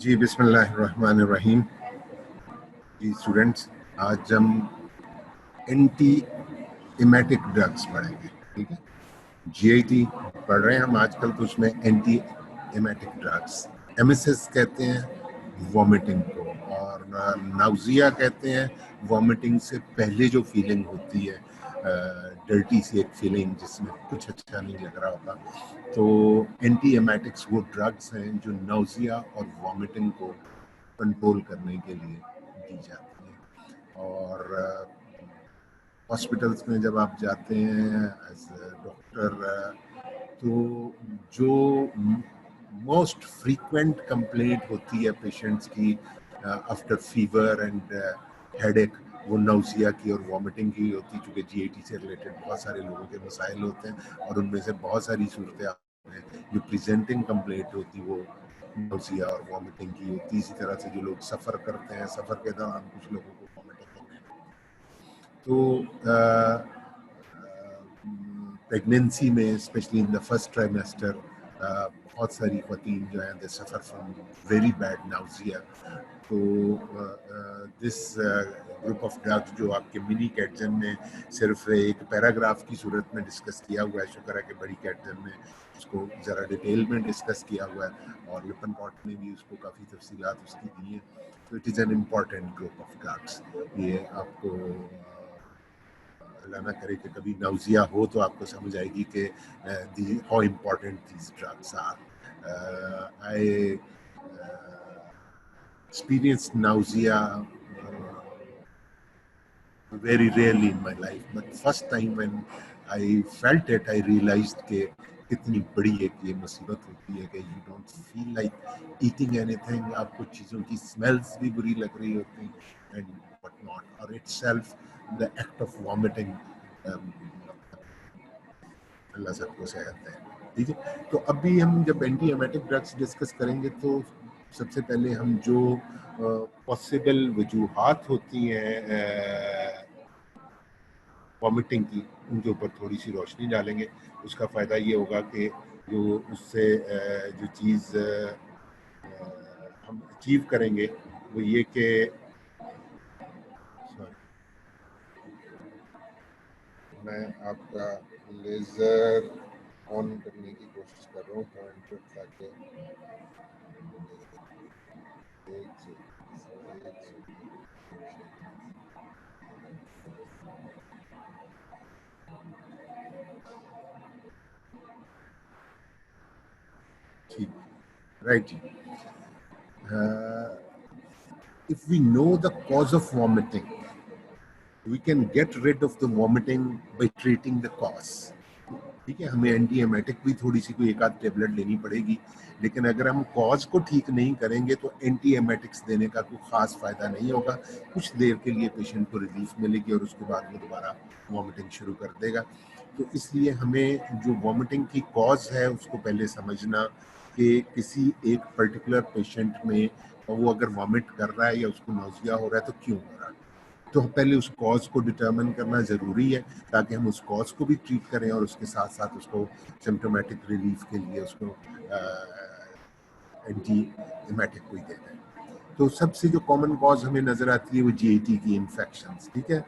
जी बिस्मिल्लाहिर्रहमानिर्रहीम। जी स्टूडेंट्स, आज हम एंटी एमेटिक ड्रग्स पढ़ेंगे। ठीक है, जीआईटी पढ़ रहे हैं हम आजकल, तो उसमें एंटी एमेटिक ड्रग्स, एमएसएस कहते हैं वॉमिटिंग को, और नाउजिया कहते हैं वॉमिटिंग से पहले जो फीलिंग होती है, डर्टी सी एक फीलिंग जिसमें कुछ अच्छा नहीं लग रहा होता। तो एंटी एमेटिक्स वो ड्रग्स हैं जो नाउजिया और वॉमिटिंग को कंट्रोल करने के लिए दी जाती है। और हॉस्पिटल्स में जब आप जाते हैं एज डॉक्टर, तो जो मोस्ट फ्रीक्वेंट कंप्लेंट होती है पेशेंट्स की आफ्टर फीवर एंड हेडेक, वो नाउसिया की और वॉमिटिंग की होती है, चूँकि जीआईटी से रिलेटेड बहुत सारे लोगों के मसाइल होते हैं, और उनमें से बहुत सारी सूरतें हैं जो प्रेजेंटिंग कंप्लेंट होती वो नाउसिया और वॉमिटिंग की होती। इसी तरह से जो लोग सफ़र करते हैं, सफ़र के दौरान कुछ लोगों को वॉमिटिंग करने लगती। तो प्रेगनेंसी में, specially in the first trimester, बहुत सारी ख़वातीन जो हैं दे suffer from very bad nausea. तो दिस ग्रुप ऑफ ड्रग्स जो आपके मिनी कैटजन में सिर्फ एक पैराग्राफ की सूरत में डिस्कस किया हुआ है, शुक्र है कि बड़ी कैटजन में उसको ज़रा डिटेल में डिस्कस किया हुआ है, और लिपन पॉट ने भी उसको काफ़ी तफसीलात उसकी दी हैं। तो it is an important group of drugs. ये आपको अल्लाह ना करे कि कभी नाउजिया हो तो आपको समझ आएगी कि how important these drugs are. I experienced nausea very rarely in my life, but first time when I felt it, I realized कि कितनी बड़ी एक ये मुसीबत होती है कि you don't feel like eating anything, आपको चीज़ों की smells भी बुरी लग रही होती हैं and what not, और itself the act of vomiting, अल्लाह सबको सेहत दे। ठीक है, तो अभी हम जब एंटी एमेटिक ड्रग्स डिस्कस करेंगे तो सबसे पहले हम जो पॉसिबल वजूहात होती हैं वॉमिटिंग की, उनके ऊपर थोड़ी सी रोशनी डालेंगे। उसका फ़ायदा ये होगा कि जो उससे जो चीज़ हम अचीव करेंगे वो ये कि मैं आपका लेज़र ऑन करने की कोशिश कर रहा हूँ पॉइंटर, ताकि ठीक, right. if we know the cause of vomiting, we can get rid of the vomiting by treating the cause. ठीक है, हमें एंटी एमेटिक भी थोड़ी सी कोई एक आध टेबलेट लेनी पड़ेगी, लेकिन अगर हम कॉज को ठीक नहीं करेंगे तो एंटी एमेटिक्स देने का कोई खास फायदा नहीं होगा। कुछ देर के लिए पेशेंट को रिलीफ मिलेगी और उसके बाद वो दोबारा वॉमिटिंग शुरू कर देगा। तो इसलिए हमें जो वॉमिटिंग की कॉज है उसको पहले समझना कि किसी एक पर्टिकुलर पेशेंट में वो अगर वॉमिट कर रहा है या उसको नौजिया हो रहा है तो क्यों हो रहा है। तो पहले उस कॉज को डिटर्मिन करना ज़रूरी है, ताकि हम उस कॉज को भी ट्रीट करें और उसके साथ साथ उसको सिम्टोमेटिक रिलीफ के लिए उसको एंटी एमेटिक कोई दे दें। तो सबसे जो कॉमन कॉज हमें नज़र आती है वो जीआईटी की इन्फेक्शंस। ठीक है,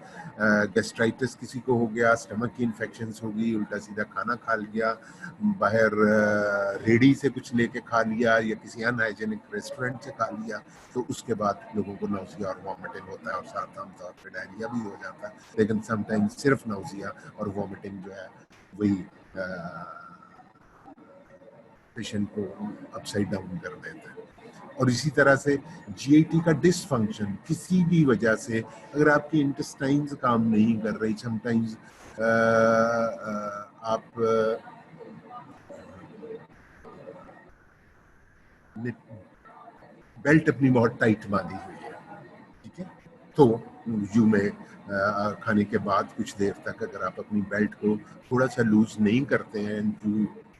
गैस्ट्राइटिस किसी को हो गया, स्टमक की इन्फेक्शंस हो गई, उल्टा सीधा खाना खा लिया, बाहर रेडी से कुछ लेके खा लिया या किसी अनहाइजेनिक रेस्टोरेंट से खा लिया, तो उसके बाद लोगों को नाउजिया और वॉमिटिंग होता है, और साथ आमतौर पर डायरिया भी हो जाता है। लेकिन समटाइम्स सिर्फ नाउजिया और वॉमिटिंग जो है वही पेशेंट को अपसाइड डाउन कर देता है। और इसी तरह से जीआईटी का डिसफंक्शन किसी भी वजह से, अगर आपकी इंटेस्टाइन्स काम नहीं कर रही, समटाइम्स आप बेल्ट अपनी बहुत टाइट बांधी हुई है, ठीक है, तो यू में खाने के बाद कुछ देर तक अगर आप अपनी बेल्ट को थोड़ा सा लूज नहीं करते हैं,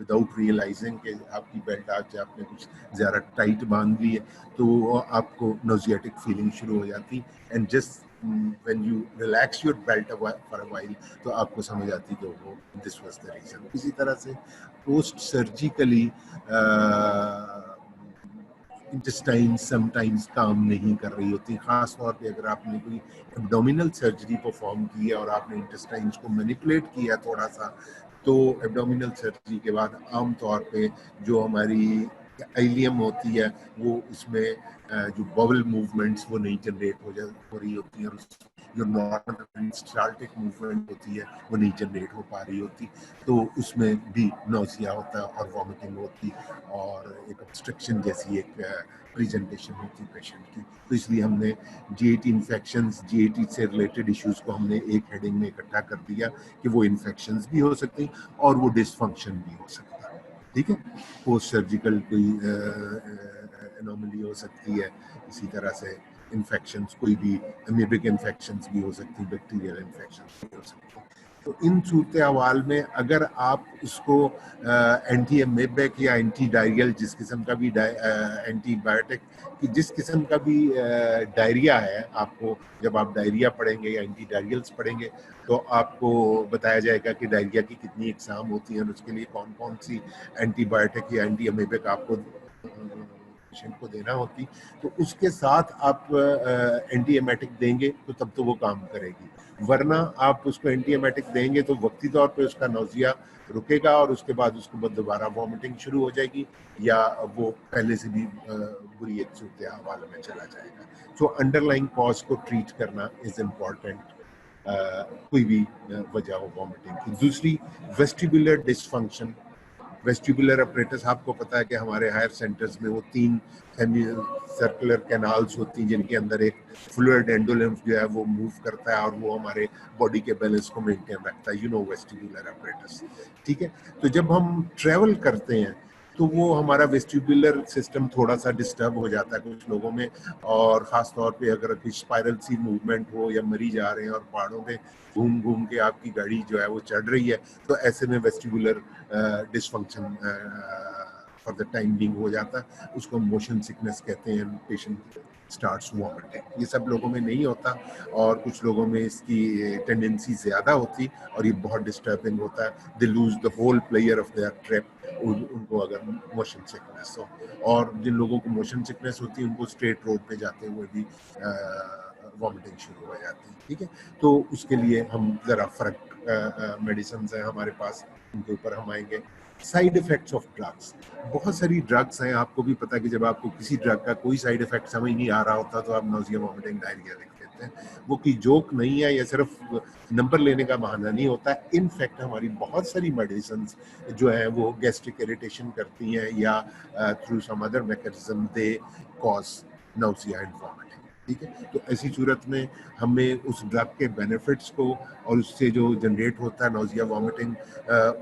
विदाउट रियलाइजिंग कि आपकी बेल्ट आज आपने कुछ ज़्यादा टाइट बांध ली है, तो आपको नोजियाटिक फीलिंग शुरू हो जाती। And just when you relax your belt for a while, तो आपको समझ आती कि वो दिस वाज द रीज़न। इसी तरह से पोस्ट सर्जिकली इंटेस्टाइन समटाइम्स काम नहीं कर रही होती, खास तौर पे अगर आपने कोई एब्डोमिनल सर्जरी परफॉर्म की है और आपने इंटेस्टाइन्स को मैनिपुलेट किया थोड़ा सा, तो एब्डोमिनल सर्जरी के बाद आमतौर पे जो हमारी आइलियम होती है वो उसमें जो बबल मूवमेंट्स वो नहीं जनरेट हो रही होती है, और जो नॉर्मल पेरिस्टाल्टिक मूवमेंट होती है वो नहीं जनरेट हो पा रही होती, तो उसमें भी नौसिया होता है और वॉमिटिंग होती और एक ऑब्स्ट्रक्शन जैसी एक प्रेजेंटेशन होती पेशेंट की। तो इसलिए हमने जीएटी इन्फेक्शंस, जीएटी से रिलेटेड इश्यूज को हमने एक हेडिंग में इकट्ठा कर दिया कि वो इन्फेक्शंस भी हो सकती और वो डिसफंक्शन भी हो सकता है। ठीक है, पोस्ट सर्जिकल कोई एनोमली हो सकती है, इसी तरह से इन्फेक्शंस, कोई भी अमीबिक इन्फेक्शंस भी हो सकती है, बैक्टीरियल इन्फेक्शंस भी हो सकती है। तो इन सूरत अहवाल में अगर आप उसको एंटी एमेबिक या एंटी डायरियल, जिस किस्म का भी एंटीबायोटिक कि जिस किस्म का भी डायरिया है, आपको जब आप डायरिया पढ़ेंगे या एंटी डायरियल्स पढ़ेंगे तो आपको बताया जाएगा कि डायरिया की कितनी इकसाम होती है और उसके लिए कौन कौन सी एंटीबायोटिक या एंटी एमेबिक आपको पेशेंट को देना होती, तो उसके साथ आप एंटी एमेटिक देंगे तो तब तो वो काम करेगी, वरना आप उसको एंटी एमेटिक देंगे तो वक्ती तौर पे उसका नौजिया रुकेगा और उसके बाद उसको दोबारा वॉमिटिंग शुरू हो जाएगी या वो पहले से भी बुरी एक सूरत हाल में चला जाएगा। सो अंडरलाइंग कॉज को ट्रीट करना इज इम्पॉर्टेंट, कोई भी वजह हो वॉमिटिंग की। दूसरी, वेस्टिबुलर डिसफंक्शन। वेस्टिबुलर अपरेटस, आपको पता है कि हमारे हायर सेंटर्स में वो 3 सेमी सर्कुलर कैनाल्स होती हैं जिनके अंदर एक फ्लूइड एंडोलिम्फ जो है वो मूव करता है और वो हमारे बॉडी के बैलेंस को मेंटेन रखता है, वेस्टिबुलर अपरेटस। ठीक है, तो जब हम ट्रेवल करते हैं तो वो हमारा वेस्टिबुलर सिस्टम थोड़ा सा डिस्टर्ब हो जाता है कुछ लोगों में, और ख़ास तौर पे अगर कोई स्पाइरल सी मूवमेंट हो या मरीज आ रहे हैं और पहाड़ों पे घूम घूम के आपकी गाड़ी जो है वो चढ़ रही है, तो ऐसे में vestibular dysfunction for the time being हो जाता है, उसको मोशन सिकनेस कहते हैं, पेशेंट स्टार्ट्स वॉमिटिंग। ये सब लोगों में नहीं होता और कुछ लोगों में इसकी टेंडेंसी ज़्यादा होती और ये बहुत डिस्टर्बिंग होता है, they lose the whole player of their trip उनको अगर मोशन सिकनेस हो। और जिन लोगों को मोशन सिकनेस होती है उनको स्ट्रेट रोड पे जाते हुए भी वॉमिटिंग शुरू हो जाती है। ठीक है, तो उसके लिए हम ज़रा फ़र्क मेडिसिन हैं हमारे पास, उनके ऊपर हम आएंगे। साइड इफेक्ट्स ऑफ ड्रग्स, बहुत सारी ड्रग्स हैं, आपको भी पता है कि जब आपको किसी ड्रग का कोई साइड इफेक्ट समझ नहीं आ रहा होता तो आप नौजिया, वॉमिटिंग, डायरिया लिख देते हैं। वो कोई जोक नहीं है या सिर्फ नंबर लेने का बहाना नहीं होता। इनफैक्ट हमारी बहुत सारी मेडिसिन जो है वो गैस्ट्रिक इरिटेशन करती हैं या through some other mechanism they cause nausea and vomiting. ठीक है, तो ऐसी सूरत में हमें उस ड्रग के बेनिफिट्स को और उससे जो जनरेट होता है नौजिया, वॉमिटिंग,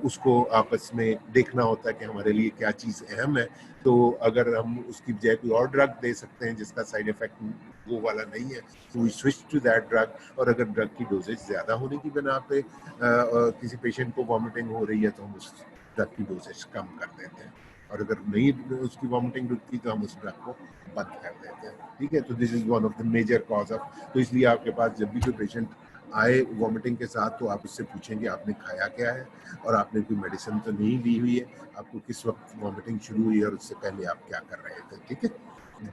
उसको आपस में देखना होता है कि हमारे लिए क्या चीज़ अहम है। तो अगर हम उसकी बजाय कोई और ड्रग दे सकते हैं जिसका साइड इफेक्ट वो वाला नहीं है तो we switch to that drug, और अगर ड्रग की डोजेज ज़्यादा होने की बिना पे किसी पेशेंट को वॉमिटिंग हो रही है तो हम उस ड्रग की डोजेज कम कर देते हैं, और अगर नहीं उसकी वॉमिटिंग रुकती तो हम उस ड्रग को बंद कर देते हैं। ठीक है, तो this is one of the major cause of, तो इसलिए आपके पास जब भी कोई पेशेंट आए वॉमिटिंग के साथ तो आप उससे पूछेंगे आपने खाया क्या है और आपने कोई मेडिसिन तो नहीं ली हुई है, आपको किस वक्त वॉमिटिंग शुरू हुई है और उससे पहले आप क्या कर रहे थे। ठीक है,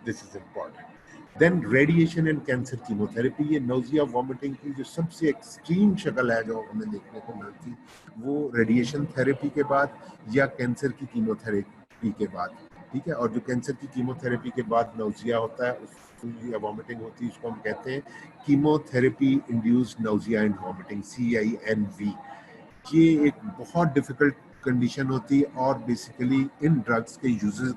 this is important. Then radiation and cancer chemotherapy, ये नौजिया वॉमिटिंग की जो सबसे एक्सट्रीम शक्ल है जो हमें देखने को मिलती, वो रेडिएशन थेरेपी के बाद या कैंसर की कीमोथेरेपी के बाद। ठीक है, और जो कैंसर की कीमोथेरेपी के बाद नौजिया होता है या वॉमिटिंग होती है उसको हम कहते हैं chemotherapy induced nausea and vomiting, CINV। ये एक बहुत डिफिकल्ट कंडीशन होती है और बेसिकली इन ड्रग्स के यूज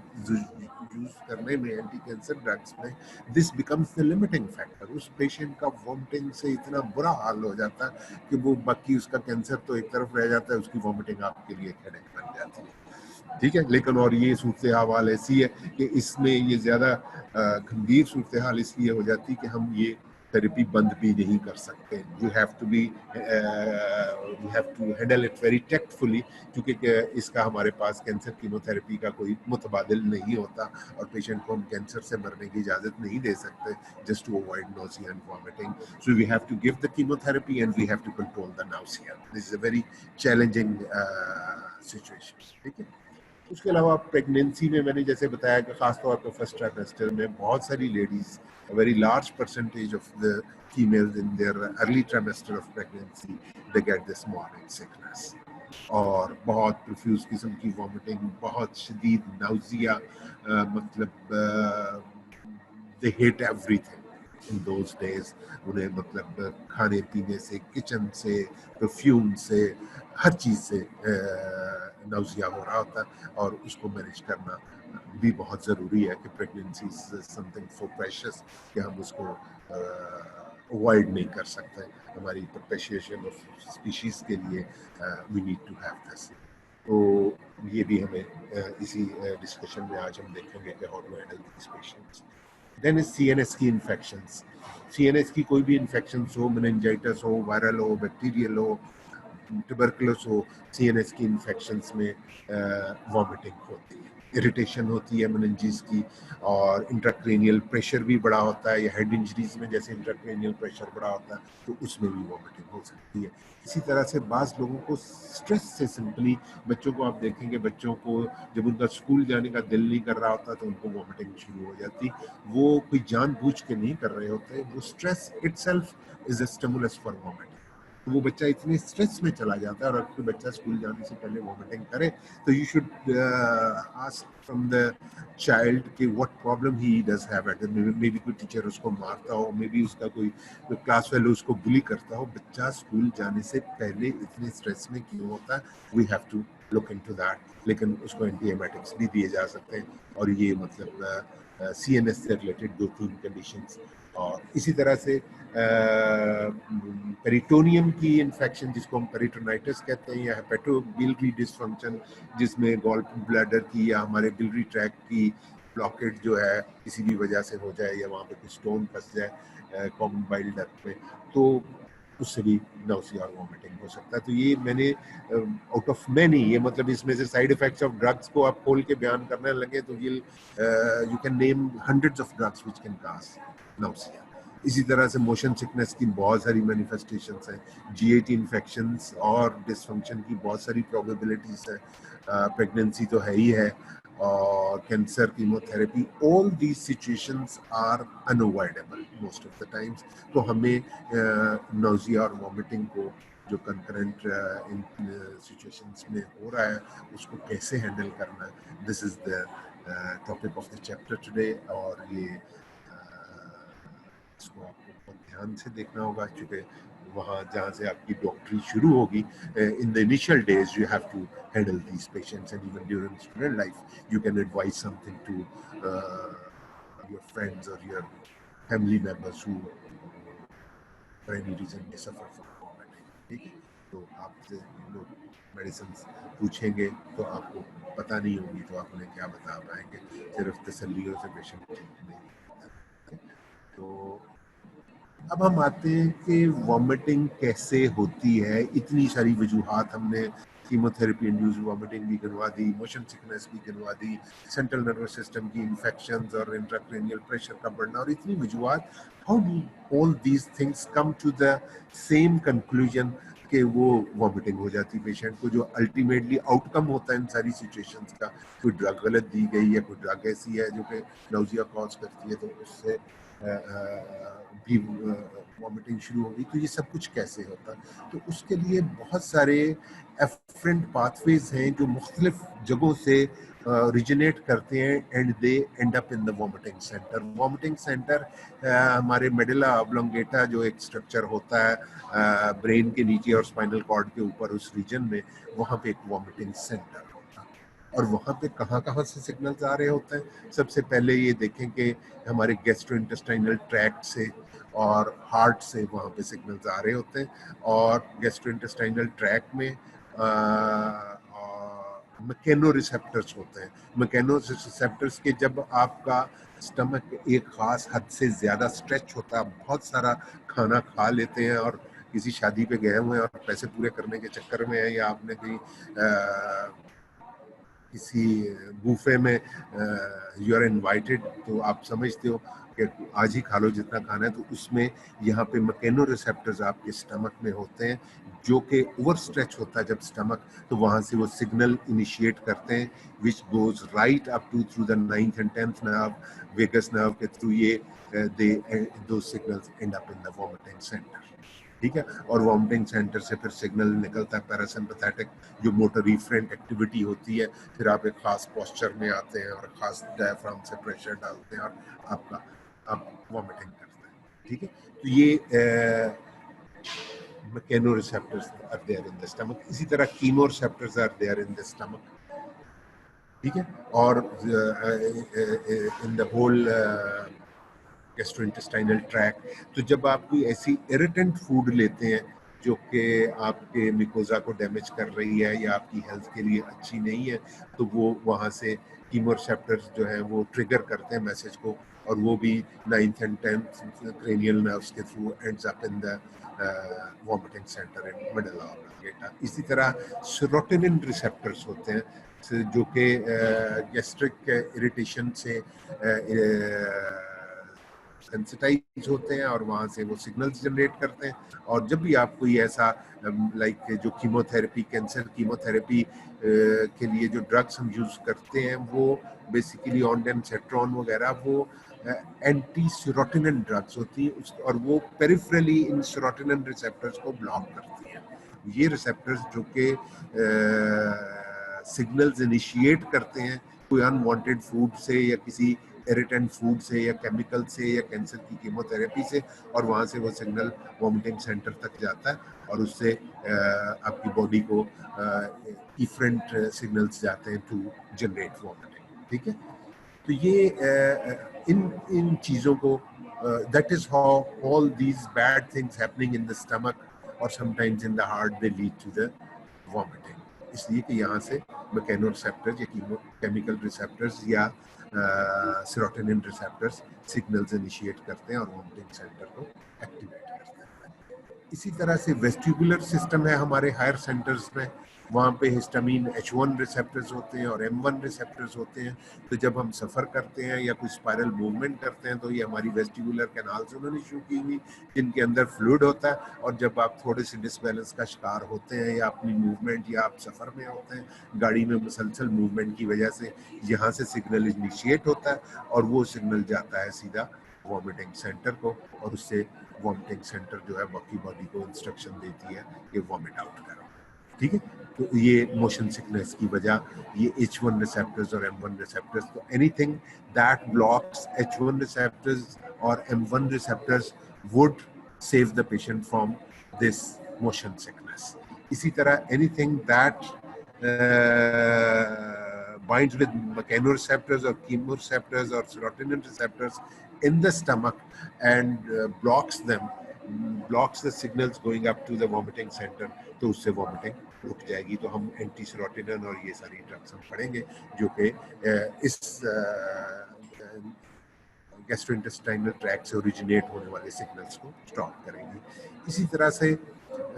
करने में, एंटी कैंसर ड्रग्स में, this becomes the limiting factor. उस पेशेंट का वॉमिटिंग से इतना बुरा हाल हो जाता है कि वो बाकी उसका कैंसर तो एक तरफ रह जाता है, उसकी वॉमिटिंग आपके लिए हेडेक बन जाती है। ठीक है, लेकिन और ये सूरत हाल ऐसी है कि इसमें ये ज़्यादा गंभीर सूरत हाल इसलिए हो जाती है कि हम ये थेरेपी बंद भी नहीं कर सकते। You have to handle it very tactfully, क्योंकि इसका हमारे पास कैंसर कीमोथेरेपी का कोई मुतबादिल नहीं होता और पेशेंट को हम कैंसर से मरने की इजाज़त नहीं दे सकते just to avoid nausea and vomiting. So we have to give the chemotherapy and we have to control the nausea. This is a very challenging situation. ठीक है, उसके अलावा प्रेगनेंसी में मैंने जैसे बताया कि खासतौर पर फर्स्ट ट्राइमेस्टर में बहुत सारी ladies, very large percentage of the females in their early trimester of pregnancy they get this morning sickness, और बहुत प्रोफ्यूज किस्म की वॉमिटिंग, बहुत शदीद नाउजिया, मतलब they hate everything in those days. उन्हें मतलब खाने पीने से, किचन से, परफ्यूम से, हर चीज़ से नाउजिया हो रहा होता है, और उसको मैनेज करना भी बहुत ज़रूरी है कि pregnancy is something so precious कि हम उसको अवॉइड नहीं कर सकते। हमारी परपेचुएशन ऑफ स्पीशीज़ के लिए we need to have this. तो ये भी हमें इसी डिस्कशन में आज हम देखेंगे कि how to handle this patients. Then is CNS की इन्फेक्शंस। सीएनएस की कोई भी इन्फेक्शंस हो, मेनिंजाइटिस हो, वायरल हो, बैक्टीरियल हो, ट्यूबरकुलोस हो, सीएनएस की इन्फेक्शंस में वॉमिटिंग होती है, इरिटेशन होती है मेनिंजिस की, और इंट्राक्रेनियल प्रेशर भी बड़ा होता है, या हेड इंजरीज में जैसे इंट्राक्रेनियल प्रेशर बड़ा होता है तो उसमें भी वॉमिटिंग हो सकती है। इसी तरह से बाज़ लोगों को स्ट्रेस से सिंपली, बच्चों को आप देखेंगे, बच्चों को जब उनका स्कूल जाने का दिल नहीं कर रहा होता तो उनको वॉमिटिंग शुरू हो जाती। वो कोई जानबूझ के नहीं कर रहे होते, वो stress itself is a stimulus for vomiting. तो वो बच्चा इतने स्ट्रेस में चला जाता है, और अगर बच्चा स्कूल जाने से पहले वॉमिटिंग करे तो you should ask from the child कि what problem he does have at, may be कोई टीचर उसको मारता हो, मे बी उसका कोई क्लास फेलो उसको बुली करता हो। बच्चा स्कूल जाने से पहले इतने स्ट्रेस में क्यों होता है, we have to look into that. लेकिन उसको एंटीएमेटिक्स भी दिए जा सकते हैं, और ये मतलब सीएनएस से रिलेटेड 2-3 कंडीशंस। और इसी तरह से पेरिटोनियम की इन्फेक्शन, जिसको हम पेरिटोनाइटिस कहते हैं, या हेपेटोबिलियरी डिसफंक्शन, जिसमें गॉल ब्लैडर की या हमारे बिलरी ट्रैक की ब्लॉकेट जो है किसी भी वजह से हो जाए, या वहाँ पे कोई स्टोन फंस जाए कॉमन बाइल डक्ट में, तो उससे भी नाउसिया और वॉमिटिंग हो सकता है। तो ये मैंने आउट ऑफ मैनी, ये मतलब इसमें से साइड इफेक्ट्स ऑफ ड्रग्स को आप खोल के बयान करने लगे तो ये you can name hundreds of drugs which can cause nausea. इसी तरह से मोशन सिकनेस की बहुत सारी मैनिफेस्टेशंस हैं, जीएटी इन्फेक्शंस और डिसफंक्शन की बहुत सारी प्रोबेबिलिटीज है, प्रेगनेंसी तो है ही है, और cancer, chemotherapy, all these situations are unavoidable most of the times. तो हमें नाउजिया और वॉमिटिंग को जो कंकरेंट इन सिचुएशंस में हो रहा है उसको कैसे हैंडल करना है, this is the topic of the chapter today. और ये इसको आपको बहुत ध्यान से देखना होगा, क्योंकि वहाँ जहाँ से आपकी डॉक्टरी शुरू होगी, in the initial days you have to handle these patients, and even during student life you can advise something to your friends or your family members who for any reason may suffer from vomiting। ठीक है, तो आपसे लोग medicine पूछेंगे तो आपको पता नहीं होगी तो आप उन्हें क्या बता पाएंगे, सिर्फ तसल्लियों से पेशेंट ठीक नहीं होता। तो अब हम आते हैं कि वॉमिटिंग कैसे होती है। इतनी सारी वजूहात हमने कीमोथेरेपी इंड्यूस्ड वॉमिटिंग भी गिनवा दी, मोशन सिकनेस भी गिनवा दी, सेंट्रल नर्वस सिस्टम की इन्फेक्शंस और इंट्राक्रेनियल प्रेशर का बढ़ना, और इतनी वजूहात। How do all these things come to the same conclusion कि वो वॉमिटिंग हो जाती पेशेंट को? जो अल्टीमेटली आउटकम होता है इन सारी सिचुएशंस का, कोई ड्रग गलत दी गई या कोई ड्रग ऐसी है जो कि नाउजिया कॉज करती है तो उससे भी वॉमिटिंग शुरू होगी, तो ये सब कुछ कैसे होता है? तो उसके लिए बहुत सारे एफरेंट पाथवेज हैं जो मुख्तलिफ जगहों से ओरिजिनेट करते हैं, and they and up in the vomiting centre. Vomiting centre हमारे मेडुला ऑब्लोंगेटा जो एक स्ट्रक्चर होता है ब्रेन के नीचे और स्पाइनल कॉर्ड के ऊपर, उस रीजन में, वहाँ पे एक वॉमिटिंग सेंटर होता है। और वहाँ पे कहाँ कहाँ से सिग्नल्स आ रहे होते हैं? सबसे पहले ये देखें कि हमारे गैस्ट्रोइंटेस्टाइनल ट्रैक्ट से और हार्ट से वहाँ पे सिग्नल्स आ रहे होते हैं। और गैस्ट्रोइंटेस्टाइनल ट्रैक्ट में मैकेनो रिसेप्टर्स होते हैं। मैकेनो रिसेप्टर्स के जब आपका स्टमक एक खास हद से ज़्यादा स्ट्रेच होता है, बहुत सारा खाना खा लेते हैं और किसी शादी पे गए हुए हैं और पैसे पूरे करने के चक्कर में है, या आपने कहीं किसी बूफे में यू आर इनवाइटेड, तो आप समझते हो कि आज ही खा लो जितना खाना है, तो उसमें यहाँ पे मैकेनो रिसेप्टर्स आपके स्टमक में होते हैं, जो कि ओवर स्ट्रेच होता है जब स्टमक, तो वहाँ से वो सिग्नल इनिशिएट करते हैं which goes right up to through the 9th and 10th nerve, vagus nerve के थ्रू ये दे दो signals end up in the vomiting centre. ठीक है, और वॉमिटिंग सेंटर से फिर सिग्नल निकलता है पैरासिम्पैथेटिक, जो मोटर रिफ्रेंट एक्टिविटी होती है, फिर आप एक खास पोस्चर में आते हैं और खास डायफ्राम से प्रेशर डालते हैं और आपका आप वॉमिटिंग करते हैं। ठीक है, तो ये mechano receptors are there in the stomach. इसी तरह chemo receptors are there in the stomach. ठीक है, और in the whole gastrointestinal tract. तो जब आप कोई ऐसी इरिटेंट फूड लेते हैं जो कि आपके मिकोजा को डैमेज कर रही है या आपकी हेल्थ के लिए अच्छी नहीं है, तो वो वहाँ से कीमोरिसेप्टर्स जो है वो ट्रिगर करते हैं मैसेज को, और वो भी 9th and 10th cranial nerves के through ends up in the vomiting center in middle oblongata. इसी तरह सेरोटोनिन रिसेप्टर्स होते हैं जो कि गैस्ट्रिक इरिटेशन से सेंसिटाइज होते हैं और वहाँ से वो सिग्नल्स जनरेट करते हैं। और जब भी आप कोई ऐसा लाइक जो कीमोथेरेपी, कैंसर कीमोथेरेपी के लिए जो ड्रग्स हम यूज करते हैं, वो बेसिकली ऑनडेमसेट्रॉन वगैरह वो एंटी सेरोटोनिन ड्रग्स होती है, और वो पेरिफेरली इन सेरोटोनिन रिसेप्टर्स को ब्लॉक करती है। ये रिसेप्टर्स जो कि सिग्नल्स इनिशिएट करते हैं कोई अनवांटेड फूड से या किसी इरिटेंट फूड से या केमिकल से या कैंसर की कीमोथेरेपी से, और वहाँ से वो सिग्नल वॉमिटिंग सेंटर तक जाता है और उससे आपकी बॉडी को डिफरेंट सिग्नल्स जाते हैं टू जनरेट वॉमिटिंग। ठीक है, तो ये इन चीज़ों को that is how all these bad things happening in the stomach और sometimes in the heart they lead to the vomiting, इसलिए कि यहाँ से मैकेनो रिसेप्टर्स या केमिकल रिसेप्टर्स या सेरोटोनिन रिसेप्टर्स सिग्नल्स इनिशिएट करते हैं और वॉमिटिंग सेंटर को एक्टिवेट करते हैं। इसी तरह से वेस्टिबुलर सिस्टम है हमारे हायर सेंटर्स में, वहाँ पे हिस्टामीन H1 रिसेप्टर्स होते हैं और M1 रिसेप्टर्स होते हैं। तो जब हम सफ़र करते हैं या कोई स्पायरल मूवमेंट करते हैं, तो ये हमारी वेस्टिबुलर कैनाल्स उन्होंने शुरू की हुई जिनके अंदर फ्लूइड होता है, और जब आप थोड़े से डिसबैलेंस का शिकार होते हैं या अपनी मूवमेंट या आप सफ़र में होते हैं गाड़ी में मुसलसल मूवमेंट की वजह से, यहाँ से सिग्नल इनिशिएट होता है और वो सिग्नल जाता है सीधा वॉमिटिंग सेंटर को, और उससे वॉमिटिंग सेंटर जो है बाकी बॉडी को इंस्ट्रक्शन देती है कि वॉमिट आउट करो। ठीक है, तो ये मोशन सिकनेस की वजह ये H1 रिसेप्टर्स और M1 रिसेप्टर्स, तो anything that blocks H1 receptors और M1 receptors would save the patient from this motion sickness. इसी तरह anything that binds with mechanoreceptors or chemoreceptors or serotonin receptors in the stomach and blocks the signals going up to the vomiting center, तो उससे vomiting रुक जाएगी। तो हम anti serotonin और ये सारी ड्रग्स हम पढ़ेंगे जो कि इस गैस्ट्रोइंटेस्टाइनल ट्रैक्ट से ओरिजिनेट होने वाले सिग्नल्स को स्टॉप करेंगी। इसी तरह से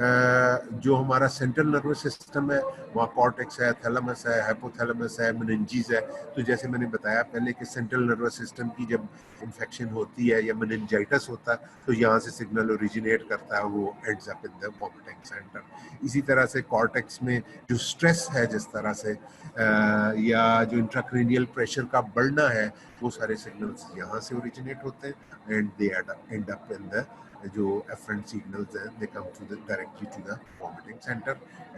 जो हमारा सेंट्रल नर्वस सिस्टम है, वहाँ कॉर्टेक्स है, थैलेमस है, हाइपोथैलेमस है, मेनिंजीज है। तो जैसे मैंने बताया पहले कि सेंट्रल नर्वस सिस्टम की जब इन्फेक्शन होती है या मेनिंजाइटिस होता है, तो यहाँ से सिग्नल ओरिजिनेट करता है, वो ends up in the vomiting centre. इसी तरह से कॉर्टेक्स में जो स्ट्रेस है जिस तरह से या जो इंट्राक्रेनियल प्रेशर का बढ़ना है, वो सारे सिग्नल्स यहाँ से ओरिजिनेट होते हैं and they and up in the जो efferent signals हैं, they come to directly to the vomiting center,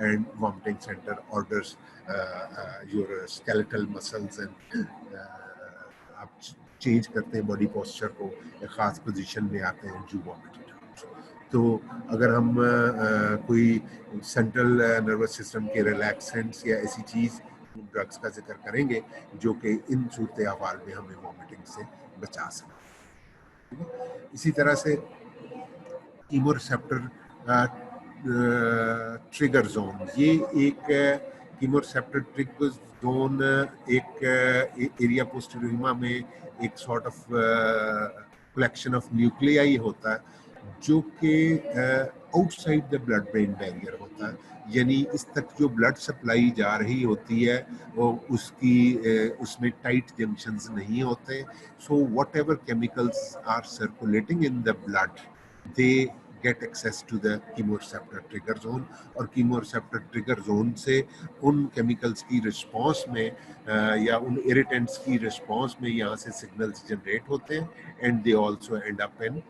and vomiting center orders your skeletal muscles and आप चेंज करते हैं बॉडी पोस्चर को, एक खास पोजीशन में आते हैं जो वॉमिटेड आउट। तो अगर हम कोई सेंट्रल नर्वस सिस्टम के रिलैक्सेंट्स या ऐसी चीज़ ड्रग्स का जिक्र करेंगे जो कि इन सूरत अहवाल में हमें वॉमिटिंग से बचा सकते हैं। इसी तरह से कीमोरिसेप्टर ट्रिगर जोन, ये एक कीमोरिसेप्टर ट्रिगर जोन एक एरिया पोस्टेरियमा में एक sort of collection of nuclei होता है जो कि outside the blood brain barrier होता है, यानी इस तक जो ब्लड सप्लाई जा रही होती है वो उसकी उसमें टाइट जंक्शंस नहीं होते. So whatever chemicals are circulating in the blood, they get access to the chemoreceptor trigger zone, और कीमोरिसेप्टर ट्रिगर जोन से उन केमिकल्स की रिस्पॉन्स में या उन इरिटेंट्स की रिस्पॉन्स में यहाँ से सिग्नल्स जनरेट होते हैं, and they also end up in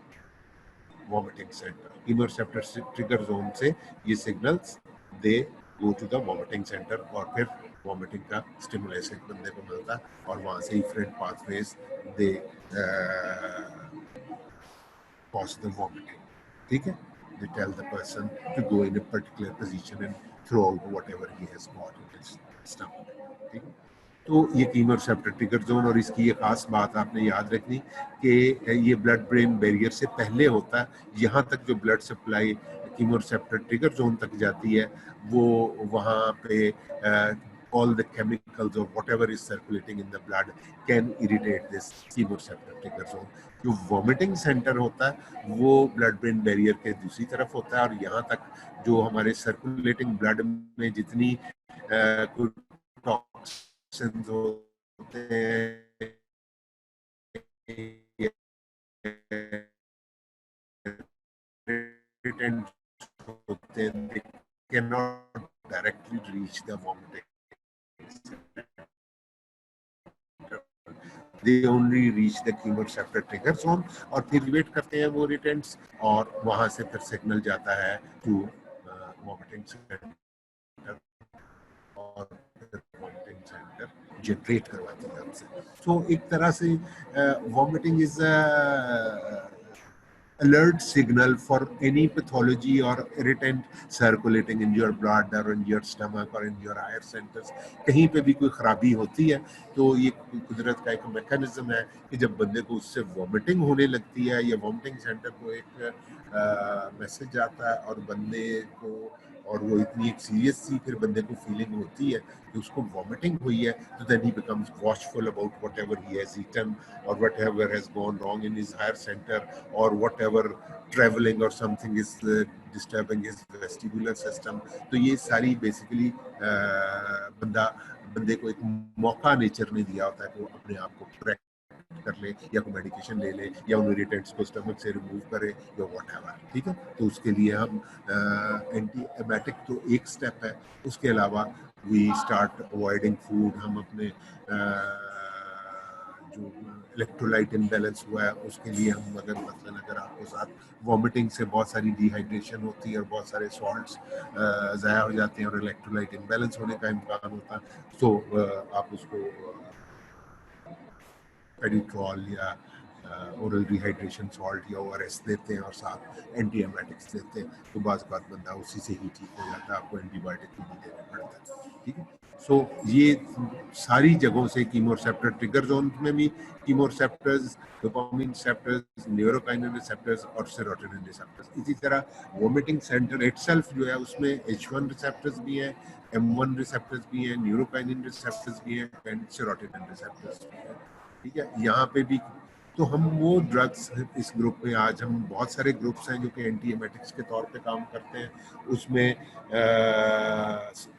vomiting centre. Chemoreceptor trigger zone से ये signals they go to the vomiting centre, और फिर वॉमिटिंग का स्टिमुलेशन बंदे को मिलता है, और वहाँ से different pathways they cause the vomiting. ठीक है, they tell the person to go in a particular position and throw out whatever he has got in his stomach. ठीक है, तो ये कीमोरिसेप्टर ट्रिगर जोन, और इसकी ये खास बात आपने याद रखनी कि ये ब्लड ब्रेन बैरियर से पहले होता है. यहाँ तक जो blood supply chemoreceptor trigger zone तक जाती है, वो वहाँ पे all the chemicals or whatever is circulating in the blood can irritate this chemoreceptor trigger zone. जो वॉमिटिंग सेंटर होता है वो ब्लड ब्रेन बैरियर के दूसरी तरफ होता है, और यहाँ तक जो हमारे सर्कुलेटिंग ब्लड में जितनी टॉक्सिन्स होते हैं, होते हैं, they cannot directly reach the vomiting. They only reach the chemoreceptor trigger zone, और फिर वेट करते हैं वो irritants, और वहां से फिर सिग्नल जाता है टू वॉमिटिंग सेंटर, और वॉमिटिंग सेंटर जनरेट करवाती है हमसे. सो एक तरह से vomiting is alert signal for any pathology or irritant circulating in your blood or in your stomach or in your higher centers. कहीं पे भी कोई खराबी होती है तो ये कुदरत का एक मैकेनिज्म है कि जब बंदे को उससे वॉमिटिंग होने लगती है या वॉमिटिंग सेंटर को एक मैसेज आता है और बंदे को, और वो इतनी एक सीरियस सी फिर बंदे को फीलिंग होती है कि उसको वॉमिटिंग हुई है, तो then he becomes watchful about whatever he has eaten और whatever has gone wrong in his higher center, और व्हाटएवर ट्रैवलिंग और something is disturbing his vestibular system. तो ये सारी बेसिकली बंदे को एक मौका नेचर ने दिया होता है कि वो अपने आप को करेक्ट कर ले, या कोई मेडिकेशन ले ले, या उन इरिटेंट्स को स्टमक से रिमूव करे, या व्हाटएवर. ठीक है, तो उसके लिए हम एंटी एमेटिक तो एक स्टेप है. उसके अलावा वी स्टार्ट अवॉइडिंग फूड. हम अपने जो इलेक्ट्रोलाइट इम्बैलेंस हुआ है उसके लिए हम अगर आपको साथ वॉमिटिंग से बहुत सारी डिहाइड्रेशन होती है और बहुत सारे सॉल्ट्स ज़ाया हो जाते हैं और इलेक्ट्रोलाइट इम्बैलेंस होने का इम्कान होता है, तो आप उसको पेडिट्रॉल या ओरल डिहाइड्रेशन सॉल्ट या ओआरएस देते हैं और साथ एंटी एमेटिक्स देते हैं, तो बाज़ बात बंदा उसी से ही ठीक हो जाता है, आपको एंटीबायोटिक भी नहीं देना पड़ता है. ठीक है, सो ये सारी जगहों से कीमोरिसेप्टर ट्रिगर जोन में भी कीमोरिसेप्टर्स, डोपामाइन रिसेप्टर्स, न्यूरोकाइनिन रिसेप्टर्स और सेरोटोनिन रिसेप्टर्स. इसी तरह वोमिटिंग सेंटर इटसेल्फ जो है उसमें H1 रिसेप्टर्स भी हैं, M1 रिसेप्टर्स भी हैं, न्यूरोकाइनिन रिसेप्टर्स भी हैं, एंड सेरोटोनिन रिसेप्टर्स भी हैं. ठीक है, यहाँ पे भी तो हम वो ड्रग्स इस ग्रुप में, आज हम बहुत सारे ग्रुप्स हैं जो कि एंटी एमेटिक्स के तौर पे काम करते हैं. उसमें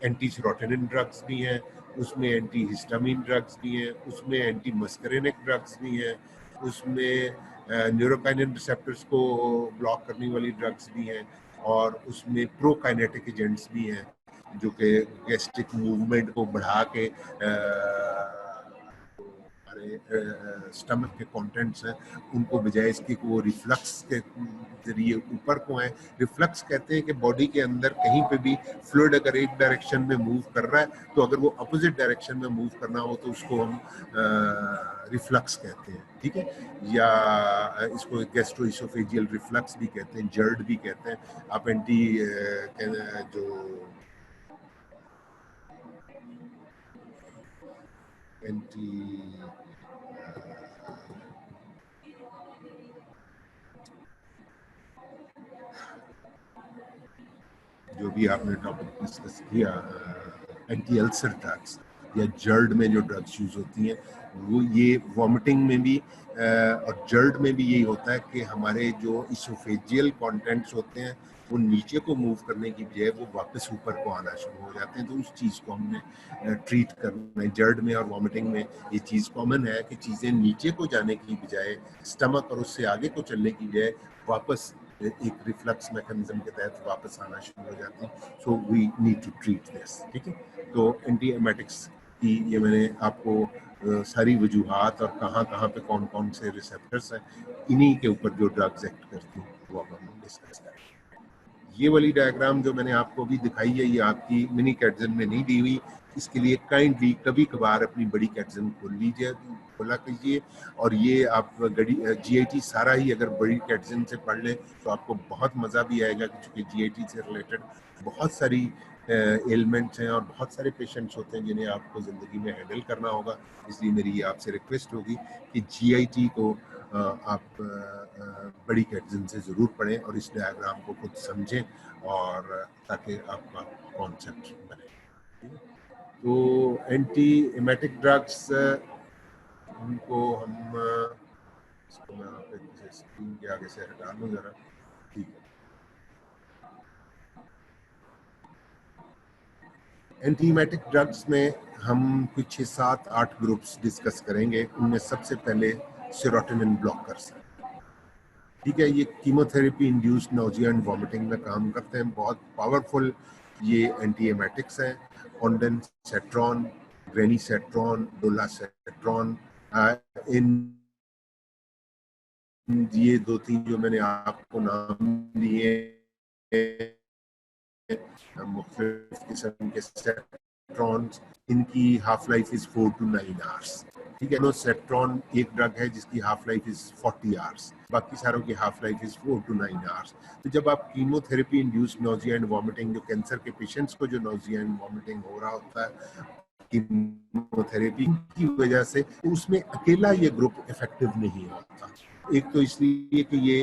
एंटी सेरोटोनिन ड्रग्स भी हैं, उसमें एंटी हिस्टामिन ड्रग्स भी हैं, उसमें एंटी मस्करेनिक ड्रग्स भी हैं, उसमें न्यूरोकाइनिन रिसेप्टर्स को ब्लॉक करने वाली ड्रग्स भी हैं, और उसमें प्रोकाइनेटिक एजेंट्स भी हैं जो कि गैस्ट्रिक मूवमेंट को बढ़ा के स्टमक के कंटेंट्स हैं उनको बजाय इसके वो रिफ्लक्स के जरिए ऊपर को हैं. रिफ्लक्स कहते हैं कि बॉडी के अंदर कहीं पे भी फ्लूइड अगर एक डायरेक्शन में मूव कर रहा है, तो अगर वो अपोजिट डायरेक्शन में मूव करना हो तो उसको हम रिफ्लक्स कहते हैं. ठीक है, या इसको गैस्ट्रोइसोफेजियल रिफ्लक्स भी कहते हैं, जर्ड भी कहते हैं. आप एंटी जो एंटी जो भी आपने टॉपिक डिस्कस किया, एंटी अल्सर ड्रग्स, या जर्ड में जो ड्रग्स यूज होती हैं, वो ये वॉमिटिंग में भी और जर्ड में भी यही होता है कि हमारे जो इसोफेजियल कंटेंट्स होते हैं वो नीचे को मूव करने की बजाय वो वापस ऊपर को आना शुरू हो जाते हैं। तो उस चीज़ को हमने ट्रीट करना है। जर्ड में और वॉमिटिंग में ये चीज़ कॉमन है कि चीज़ें नीचे को जाने की बजाय, स्टमक और उससे आगे को चलने की बजाय वापस एक रिफ्लक्स मैकेनिज्म के तहत वापस आना शुरू हो जाती है। So we need to treat this, ठीक है। तो एंटी एमेटिक्स की ये मैंने आपको सारी वजूहात और कहाँ कहाँ पे कौन कौन से रिसेप्टर्स हैं, इन्हीं के ऊपर जो ड्रग्स एक्ट करती हैं वो अब हम डिस्कस करें। ये वाली डायग्राम जो मैंने आपको अभी दिखाई है, ये आपकी मिनी कैटजन में नहीं दी हुई। इसके लिए काइंडली कभी कभार अपनी बड़ी कैटजन खोल लीजिए, खोला कीजिए, और ये आप GIT सारा ही अगर बड़ी कैटजन से पढ़ लें तो आपको बहुत मज़ा भी आएगा, क्योंकि GIT से रिलेटेड बहुत सारी एलिमेंट्स हैं और बहुत सारे पेशेंट्स होते हैं जिन्हें आपको ज़िंदगी में हैंडल करना होगा। इसलिए मेरी ये आपसे रिक्वेस्ट होगी कि GIT को आप बड़ी कैटजन से ज़रूर पढ़ें और इस डायग्राम को खुद समझें, और ताकि आपका कॉन्सेप्ट बने। तो एंटी एमेटिक ड्रग्स उनको हम इसको मैं आप स्क्रीन के आगे से हटा लूँ ज़रा, ठीक है। एंटी एमेटिक ड्रग्स में हम कुछ 6-7-8 ग्रुप्स डिस्कस करेंगे। उनमें सबसे पहले सेरोटोनिन ब्लॉकर्स हैं, ठीक है। ये chemotherapy induced nausea and vomiting में काम करते हैं, बहुत पावरफुल ये एंटी एमेटिक्स हैं। ऑन्डेनसेट्रॉन, ग्रेनीसेट्रॉन, डोलासेट्रॉन, इन ये 2-3 जो मैंने आपको नाम दिए मुख्तलिफ किस्म के सेट्रॉन्स, इनकी half life is 4 to 9 hours, ठीक है। सेट्रॉन एक ड्रग है जिसकी हाफ लाइफ इज 40 आवर्स, बाकी सारों की half life is 4 to 9 hours. तो जब आप chemotherapy induced nausea and vomiting, जो कैंसर के पेशेंट्स को जो नोजिया एंड वॉमिटिंग हो रहा होता है कीमोथेरेपी की वजह से, उसमें अकेला ये ग्रुप इफेक्टिव नहीं होता। एक तो इसलिए कि ये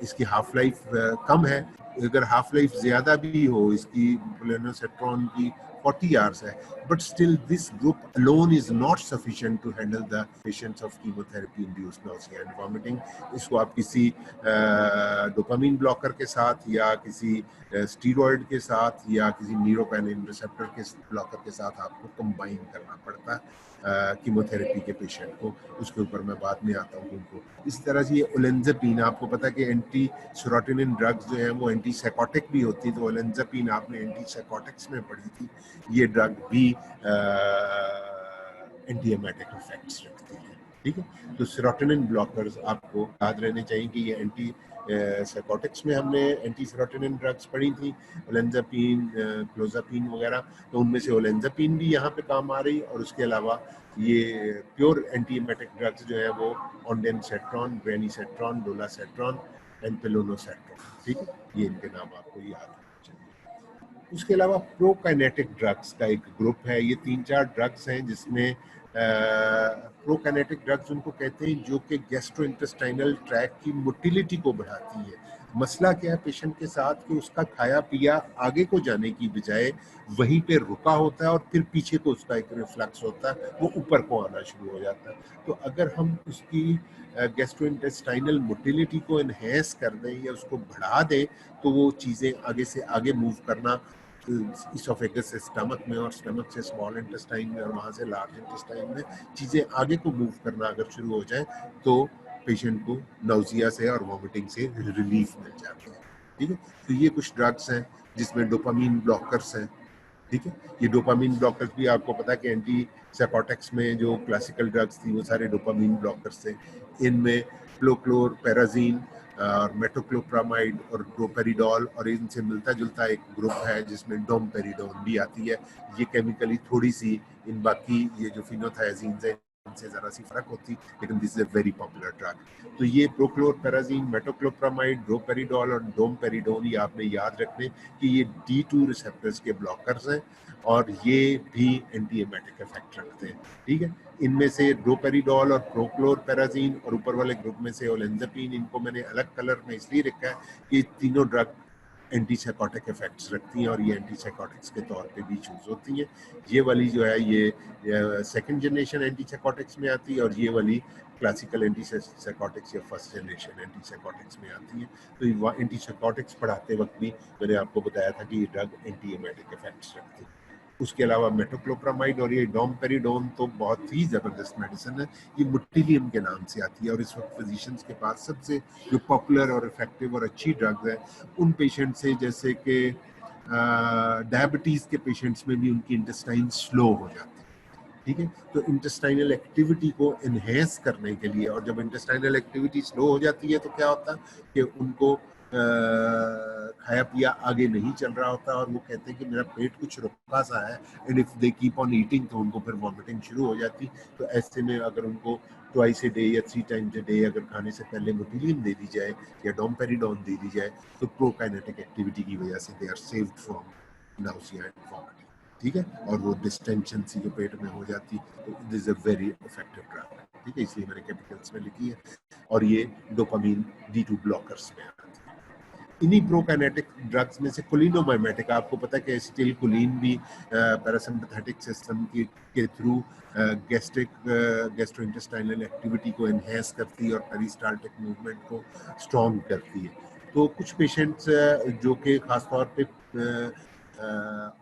इसकी हाफ लाइफ कम है। अगर हाफ लाइफ ज्यादा भी हो इसकी, प्लेनोसेट्रॉन की 40 आवर्स है, but still this group alone is not sufficient to handle the patients of chemotherapy induced nausea and vomiting। इसको आप किसी डोपामिन ब्लॉकर के साथ या किसी स्टीरॉयड के साथ या किसी न्यूरोपेनिन रिसेप्टर के ब्लॉकर के साथ आपको कंबाइन करना पड़ता है कीमोथेरेपी के पेशेंट को। उसके ऊपर मैं बाद में आता हूँ उनको। इस तरह से ये ओलेंजापिन, आपको पता है कि एंटी सेरोटोनिन ड्रग्स जो हैं वो एंटी साइकोटिक भी होती है, तो ओलेंजापिन आपने एंटी साइकोटिक्स में पढ़ी थी। ये ड्रग भी एंटी एमेटिक इफेक्ट्स रखती है, ठीक है। तो सेरोटोनिन ब्लॉकर्स आपको याद रहने चाहिए कि ये एंटी साइकोटिक्स में हमने एंटी सेरोटोनिन ड्रग्स पढ़ी थी, ओलेंजापिन, क्लोजापिन वगैरह। तो उनमें से ओलेंजापिन भी यहाँ पे काम आ रही, और उसके अलावा ये प्योर एंटी एमेटिक ड्रग्स जो है वो ऑन्डेनसेट्रॉन, ग्रेनीसेट्रॉन, डोलासेट्रॉन एंड पेलोनोसेट्रॉन, ठीक है। ये इनके नाम आपको याद रखने चाहिए। उसके अलावा प्रोकाइनेटिक ड्रग्स का एक ग्रुप है। ये 3-4 ड्रग्स हैं जिसमें प्रोकाइनेटिक ड्रग्स उनको कहते हैं जो कि गैस्ट्रोइंटेस्टाइनल ट्रैक की मोटिलिटी को बढ़ाती है। मसला क्या है पेशेंट के साथ कि उसका खाया पिया आगे को जाने की बजाय वहीं पे रुका होता है, और फिर पीछे को उसका एक रिफ्लक्स होता है, वो ऊपर को आना शुरू हो जाता है। तो अगर हम उसकी गैस्ट्रोइंटेस्टाइनल मोटिलिटी को एनहेंस कर दें या उसको बढ़ा दें, तो वो चीज़ें आगे से आगे मूव करना इसोफेगस से स्टमक में, और स्टमक से स्मॉल इंटेस्टाइन में, और वहाँ से लार्ज इंटेस्टाइन में चीज़ें आगे को मूव करना अगर शुरू हो जाए, तो पेशेंट को नाउजिया से और वॉमिटिंग से रिलीफ मिल जाती है, ठीक है। तो ये कुछ ड्रग्स हैं जिसमें डोपामीन ब्लॉकर्स हैं, ठीक है। ये डोपामीन ब्लॉकर्स भी आपको पता है कि एंटी साइकोटिक्स में जो क्लासिकल ड्रग्स थी वो सारे डोपामीन ब्लॉकर्स थे। इनमें फ्लोक्लोरपेराजीन और मेटोक्लोप्रामाइड और डोपेरिडोल, और इनसे मिलता जुलता एक ग्रुप है जिसमें डोमपेरिडोन भी आती है। ये केमिकली थोड़ी सी इन बाकी ये जो फिनोथायाजीन है इनसे ज़रा सी फर्क होती, लेकिन this is a very popular drug. तो ये प्रोक्लोरपेराजीन, मेटोक्लोप्रामाइड, डोपेरिडोल और डोमपेरिडोन, ये आपने याद रखने कि ये D2 रिसेप्टर्स के ब्लॉकर्स हैं, और ये भी एंटी एमेटिक इफेक्ट रखते हैं, ठीक है। इनमें से डोपेरिडोल और प्रोक्लोरपेराजीन, और ऊपर वाले ग्रुप में से ओलेंजापिन, इनको मैंने अलग कलर में इसलिए रखा है कि तीनों ड्रग एंटी साइकोटिक इफेक्ट्स रखती हैं और ये एंटी साइकोटिक्स के तौर पे भी यूज होती हैं। ये वाली जो है ये सेकंड जनरेशन एंटी साइकोटिक्स में आती है और ये वाली क्लासिकल एंटी साइकोटिक्स या फर्स्ट जनरेशन एंटी साइकोटिक्स में आती है। तो एंटी साइकोटिक्स पढ़ाते वक्त भी मैंने आपको बताया था कि ये ड्रग एंटी एमेटिक इफेक्ट्स रखती है। उसके अलावा मेटोक्लोप्रामाइड और ये डोमपेरिडोन तो बहुत ही ज़बरदस्त मेडिसिन है। ये मुट्टिलियम के नाम से आती है और इस वक्त फिजिशियंस के पास सबसे जो पॉपुलर और इफेक्टिव और अच्छी ड्रग है उन पेशेंट से, जैसे कि डायबिटीज़ के पेशेंट्स में भी उनकी इंटेस्टाइन स्लो हो जाती है। ठीक है, तो इंटेस्टाइनल एक्टिविटी को एनहेंस करने के लिए, और जब इंटेस्टाइनल एक्टिविटी स्लो हो जाती है तो क्या होता है कि उनको खाया पिया आगे नहीं चल रहा होता और वो कहते हैं कि मेरा पेट कुछ रुका सा है, and if they keep on eating तो उनको फिर वॉमिटिंग शुरू हो जाती। तो ऐसे में अगर उनको ट्वाइस ए डे या 3 टाइम्स ए डे अगर खाने से पहले मोटिलियम दे दी जाए या डोमपेरिडोन दे दी जाए तो प्रोकाइनेटिक एक्टिविटी की वजह से they are saved from nausea and vomiting. ठीक है, और वो डिस्टेंशन सी जो पेट में हो जाती तो this is a very effective drug. ठीक है, इसलिए मैंने कैपिटल्स में लिखी है और ये डोपामीन D2 ब्लॉकर्स में आती है। इन्हीं प्रोकाइनेटिक ड्रग्स में से कोलिनोमाइमेटिक, आपको पता है कि एसिटिलकोलिन भी पैरासिम्पैथेटिक सिस्टम के थ्रू गैस्ट्रोइंटेस्टाइनल एक्टिविटी को एनहेंस करती है और पेरिस्टाल्टिक मूवमेंट को स्ट्रॉन्ग करती है। तो कुछ पेशेंट्स जो कि खासतौर पे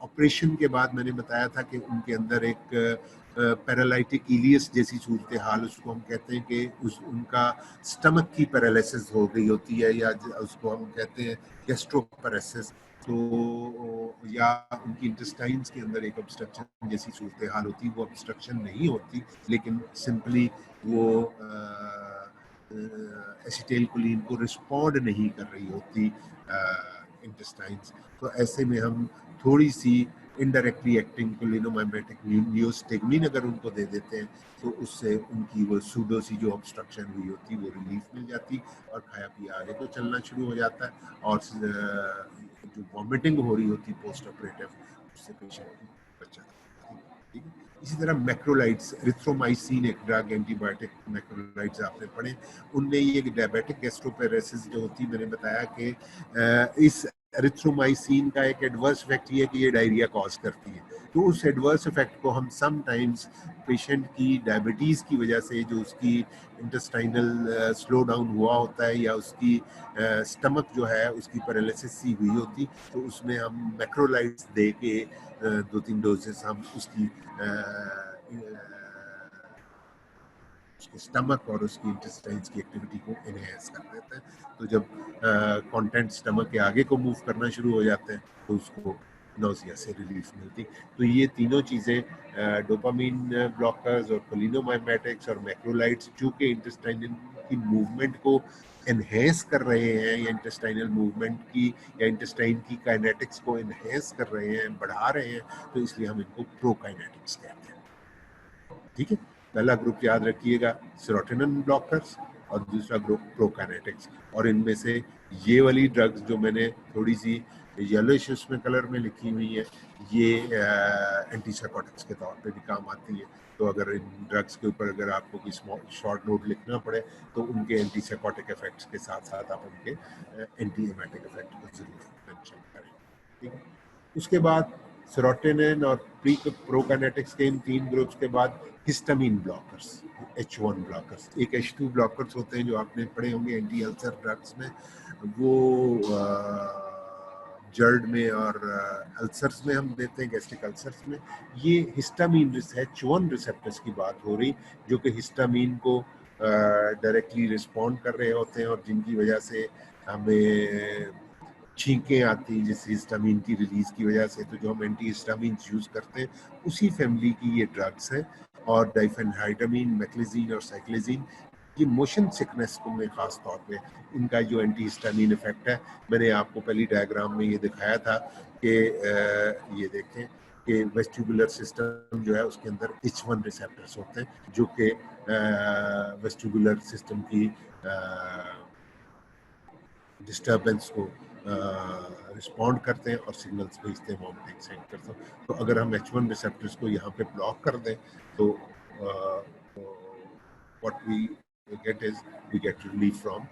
ऑपरेशन के बाद मैंने बताया था कि उनके अंदर एक पैरालिटिक इलियस जैसी सूरत हाल, उसको हम कहते हैं कि उनका स्टमक की पैरालिसिस हो गई होती है, या उसको हम कहते हैं गैस्ट्रोपैरेसिस। तो या उनकी इंटेस्टाइन्स के अंदर एक ऑब्स्ट्रक्शन जैसी सूरत हाल होती है। वो ऑब्स्ट्रक्शन नहीं होती, लेकिन सिंपली वो एसिटाइलकोलिन को रिस्पॉन्ड नहीं कर रही होती इंटेस्टाइन्स। तो ऐसे में हम थोड़ी सी इनडायरेक्टली एक्टिंग कोलिनोमाइमेटिक नियोस्टेगमिन अगर उनको दे देते हैं तो उससे उनकी वो सूडो सी जो ऑब्स्ट्रक्शन हुई होती वो रिलीफ मिल जाती और खाया पिया आगे तो चलना शुरू हो जाता है। और जो वॉमिटिंग हो रही होती पोस्ट ऑपरेटिव, उससे पेशेंट बच जाता है। ठीक है, इसी तरह मैक्रोलाइड्स, एरिथ्रोमाइसिन एक ड्रग एंटीबायोटिक, मैक्रोलाइड्स आपने पढ़े। उनमें ये डायबिटिक गैस्ट्रोपेरेसिस जो होती, मैंने बताया कि इस एरिथ्रोमाइसिन का एक एडवर्स इफेक्ट ये है कि ये डायरिया कॉज करती है। तो उस एडवर्स इफेक्ट को हम समटाइम्स पेशेंट की डायबिटीज़ की वजह से, जो उसकी इंटेस्टाइनल स्लो डाउन हुआ होता है या उसकी स्टमक जो है उसकी पैरालिसिस सी हुई होती, तो उसमें हम मैक्रोलाइड्स दे के 2-3 डोजेस हम उसकी स्टमक और उसकी इंटेस्टाइन्स की एक्टिविटी को एनहेंस कर देते हैं। तो जब कंटेंट स्टमक के आगे को मूव करना शुरू हो जाते हैं तो उसको नोजिया से रिलीफ मिलती। तो ये तीनों चीज़ें डोपामीन ब्लॉकर्स और कोलिनोमाइमेटिक्स और मैक्रोलाइड्स, चूँकि इंटेस्टाइनल की मूवमेंट को एनहेंस कर रहे हैं या इंटेस्टाइनल मूवमेंट की या इंटेस्टाइन की काइनेटिक्स को एनहेंस कर रहे हैं, बढ़ा रहे हैं, तो इसलिए हम इनको प्रोकाइनेटिक्स कहते हैं। ठीक है, पहला ग्रुप याद रखिएगा सेरोटोनिन ब्लॉकर्स और दूसरा ग्रुप प्रोकाइनेटिक्स। और इनमें से ये वाली ड्रग्स जो मैंने थोड़ी सी येलोइश उसमें कलर में लिखी हुई है, ये एंटीसाइकोटिक्स के तौर पे भी काम आती है। तो अगर इन ड्रग्स के ऊपर अगर आपको कोई स्मॉल शॉर्ट नोट लिखना पड़े तो उनके एंटीसाइकोटिक इफेक्ट्स के साथ साथ आप उनके एंटी एमेटिक इफेक्ट को जरूर मेंशन करें। ठीक है, उसके बाद सेरोटोनिन और प्रोकाइनेटिक्स के इन 3 ग्रुप्स के बाद हिस्टामिन ब्लॉकर्स, H1 ब्लॉकर्स, एक H2 ब्लॉकर्स होते हैं जो आपने पढ़े होंगे एंटी अल्सर ड्रग्स में। वो जर्ड में और अल्सर्स में हम देते हैं, गैस्ट्रिक अल्सर्स में। ये हिस्टामिन H1 रिसेप्टर्स की बात हो रही, जो कि हिस्टामिन को डायरेक्टली रिस्पॉन्ड कर रहे होते हैं और जिनकी वजह से हमें छींकें आती हैं जिस हिस्टामिन की रिलीज की वजह से। तो जो हम एंटी हिस्टामिन यूज करते हैं उसी फैमिली की ये ड्रग्स हैं। और डाइफेनहाइड्रामीन, मैक्लिजीन और साइक्लिजीन, ये मोशन सिकनेस को में खास तौर पे इनका जो एंटी हिस्टामिन इफेक्ट है, मैंने आपको पहली डायग्राम में ये दिखाया था कि ये देखें कि वेस्टिबुलर सिस्टम जो है उसके अंदर H1 रिसेप्टर्स होते हैं जो कि वेस्टिबुलर सिस्टम की डिस्टर्बेंस को रिस्पॉन्ड करते हैं और सिग्नल्स भेजते हैं वॉमिटिंग सेंटर से। तो अगर हम H1 रिसेप्टर्स को यहाँ पे ब्लॉक कर दें तो what we get is we get relief from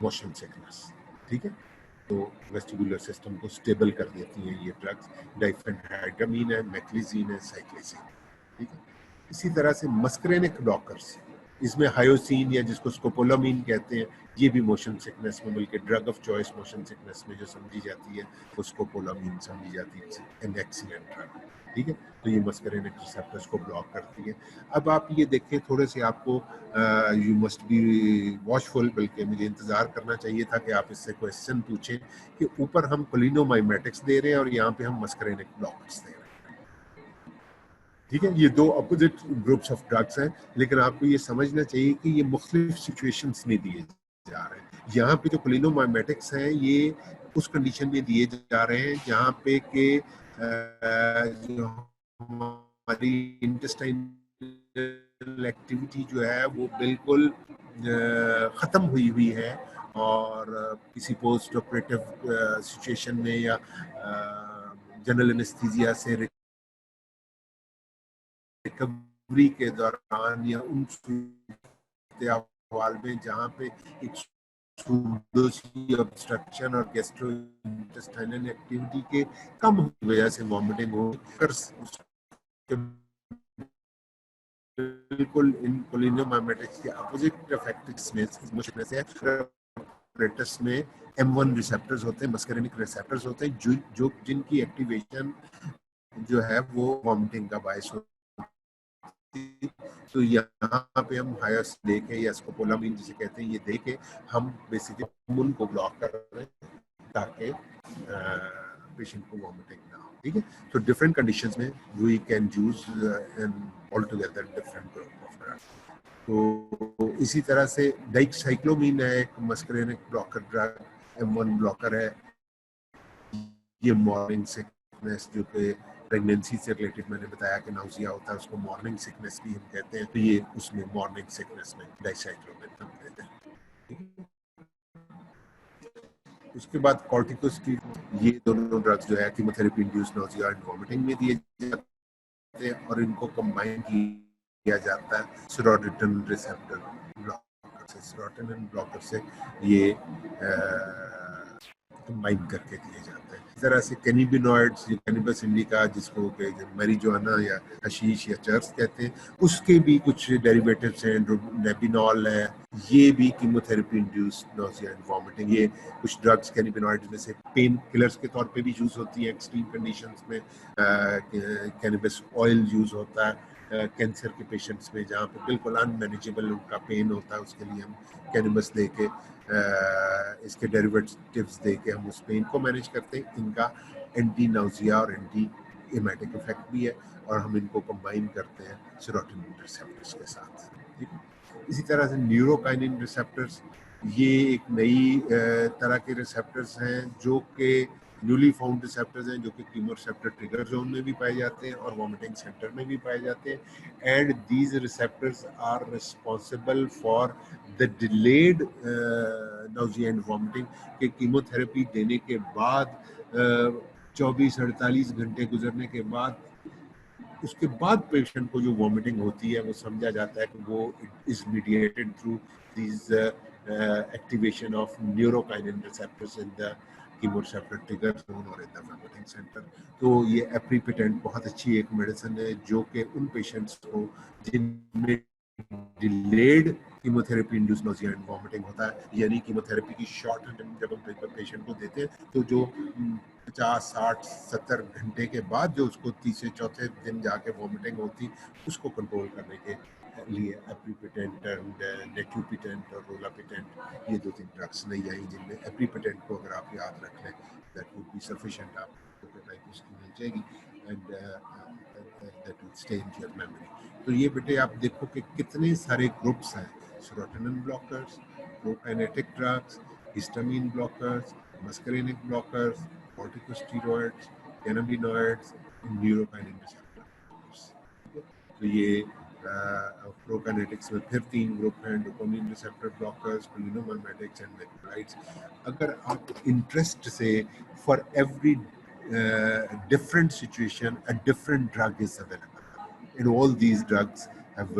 motion sickness. ठीक है, तो वेस्टिबुलर सिस्टम को स्टेबल कर देती हैं ये ड्रग्स। डाइफेनहाइड्रामीन है, मैक्लिजीन है, साइक्लिसिन, ठीक है। इसी तरह से मस्करेनिक ब्लॉकर्स, इसमें हायोसिन या जिसको स्कोपोलामीन कहते हैं, ये भी मोशन सिकनेस में, बल्कि drug of choice motion sickness में जो समझी जाती है वो स्कोपोलामीन समझी जाती है, एन एक्सीलेंट ड्रग, ठीक है। तो ये मस्करेनिक रिसेप्टर्स को ब्लॉक करती है। अब आप ये देखें, थोड़े से आपको यू मस्ट बी वॉचफुल, बल्कि मुझे इंतजार करना चाहिए था कि आप इससे क्वेश्चन पूछें कि ऊपर हम कोलिनोमाइमेटिक्स दे रहे हैं और यहाँ पे हम मस्करेनिक ब्लॉकर्स दे रहे हैं, ठीक है। ये दो अपोजिट ग्रुप्स ऑफ ड्रग्स हैं, लेकिन आपको ये समझना चाहिए कि ये मुख्तलिफ सिचुएशंस में दिए जा रहे हैं। यहाँ पे जो कोलिनोमाइमेटिक्स हैं ये उस कंडीशन में दिए जा रहे हैं जहाँ पे के जो हमारी इंटेस्टाइनल एक्टिविटी जो है वो बिल्कुल ख़त्म हुई हुई है, और किसी पोस्ट ऑपरेटिव सिचुएशन में या जनरल एनेस्थीसिया से रिकवरी के दौरान या उन अहवाल में जहाँ पे एक ऑब्स्ट्रक्शन और गैस्ट्रोइंटेस्टाइनल एक्टिविटी के कम होने की वजह से वॉमिटिंग हो, बिल्कुल इन कोलिनोमाइमेटिक्स के अपोजिट इफेक्ट्स में में M1 रिसेप्टर्स होते हैं, मस्करेनिक रिसेप्टर्स होते हैं, जो जिनकी एक्टिवेशन जो है वो वॉमिटिंग का बायस होता है। तो यहाँ पे हम हायस देके या स्कोपोलामीन जिसे कहते हैं ये देके हम बेसिकली उनको ब्लॉक कर रहे हैं ताकि पेशेंट को वॉमिटिंग ना हो, ठीक है। तो डिफरेंट कंडीशंस में we can use an all together different group of drug. तो इसी तरह से डाइक्साइक्लोमीन है एक muscarinic blocker drug, M1 blocker है। ये मॉर्निंग सिकनेस जो कि प्रेगनेंसी से रिलेटेड मैंने बताया कि नाउजिया होता है, उसको मॉर्निंग सिकनेस भी हम कहते हैं, तो ये उसमें मॉर्निंग सिकनेस में डाइसाइक्लोमिन हम देते हैं। उसके बाद कॉर्टिकोस्टीरॉइड, ये दोनों ड्रग्स जो है chemotherapy induced nausea and vomiting में दिए जाते हैं, और इनको कंबाइन किया जाता है सेरोटोनिन रिसेप्टर ब्लॉकर से। सेरोटोनिन ब्लॉकर से ये कंबाइन करके दिए जाते हैं। इस तरह से कैनिबिनॉइड्स, जो कैनिबस इंडिका जिसको मैरिजुआना या हशीश या चर्स कहते हैं, उसके भी कुछ डेरिवेटिव्स हैं, नेबिनॉल है, ये भी chemotherapy induced nausea and vomiting. ये कुछ ड्रग्स कैनिबिनॉइड्स में से पेन किलर्स के तौर पे भी यूज होती है एक्सट्रीम कंडीशंस में। कैनिबस ऑयल यूज होता है कैंसर के पेशेंट्स में, जहाँ पे बिल्कुल अनमैनेजेबल उनका पेन होता है, उसके लिए हम कैनिबस दे के इसके डेरिवेटिव्स दे के हम उस पेन को मैनेज करते हैं। इनका एंटी नाउजिया और एंटी एमेटिक इफेक्ट भी है, और हम इनको कंबाइन करते हैं सेरोटोनिन रिसेप्टर्स के साथ, ठीक है। इसी तरह से न्यूरोकाइनिन रिसेप्टर्स, ये एक नई तरह के रिसेप्टर्स हैं जो कि न्यूली फाउंड रिसेप्टर्स हैं, जो कि कीमो रिसेप्टर ट्रिगर जोन में भी पाए जाते हैं और वॉमिटिंग सेंटर में भी पाए जाते हैं। And these receptors are responsible for the delayed nausea and vomiting, के कीमोथेरेपी देने के बाद 24-48 घंटे गुजरने के बाद, उसके बाद पेशेंट को जो वॉमिटिंग होती है वो समझा जाता है कि वो is mediated through this activation of neurokinin receptors in the chemoreceptor trigger zone और इन द वॉमिटिंग सेंटर। तो ये एप्रीपिटेंट बहुत अच्छी एक मेडिसिन है जो कि उन पेशेंट्स को जिनमें delayed chemotherapy induce nausea and vomiting होता है, यानी कीमोथेरेपी की शॉर्ट जब हम पेशेंट को देते हैं तो जो 50, 60, 70 घंटे के बाद जो उसको तीसरे चौथे दिन जाके वॉमिटिंग होती, उसको कंट्रोल करने के लिए एप्रीपिटेंट एंड नेट्यूपिटेंट और रोलापिटेंट, ये 2-3 ड्रग्स नहीं आई जिनमें एप्रीपिटेंट को अगर आप याद रख लें दैट वुड बी सफिशिएंट, आपको टाइप उसकी मिल जाएगी and that will stay in your memory. तो ये बेटे आप देखो कि कितने सारे ग्रुप्स हैं, serotonin blockers, prokinetic drugs, histamine blockers, muscarinic blockers, corticosteroids, cannabinoids, neurokinin receptors. तो ये प्रोकाइनेटिक्स में फिर 3 ग्रुप हैं, dopamine receptor blockers, cholinomimetics and metabolites. अगर आप इंटरेस्ट से for every different situation a different drug is available, and all these drugs have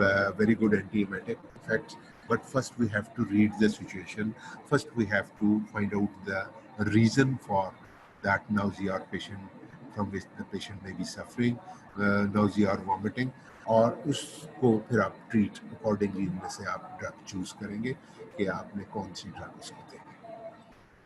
very good anti-emetic effects, but first we have to read the situation, first we have to find out the reason for that nausea or patient from which the patient may be suffering nausea or vomiting, और उसको फिर आप treat accordingly उनमें से आप drug choose करेंगे कि आपने कौन सी ड्रग उसको देनी।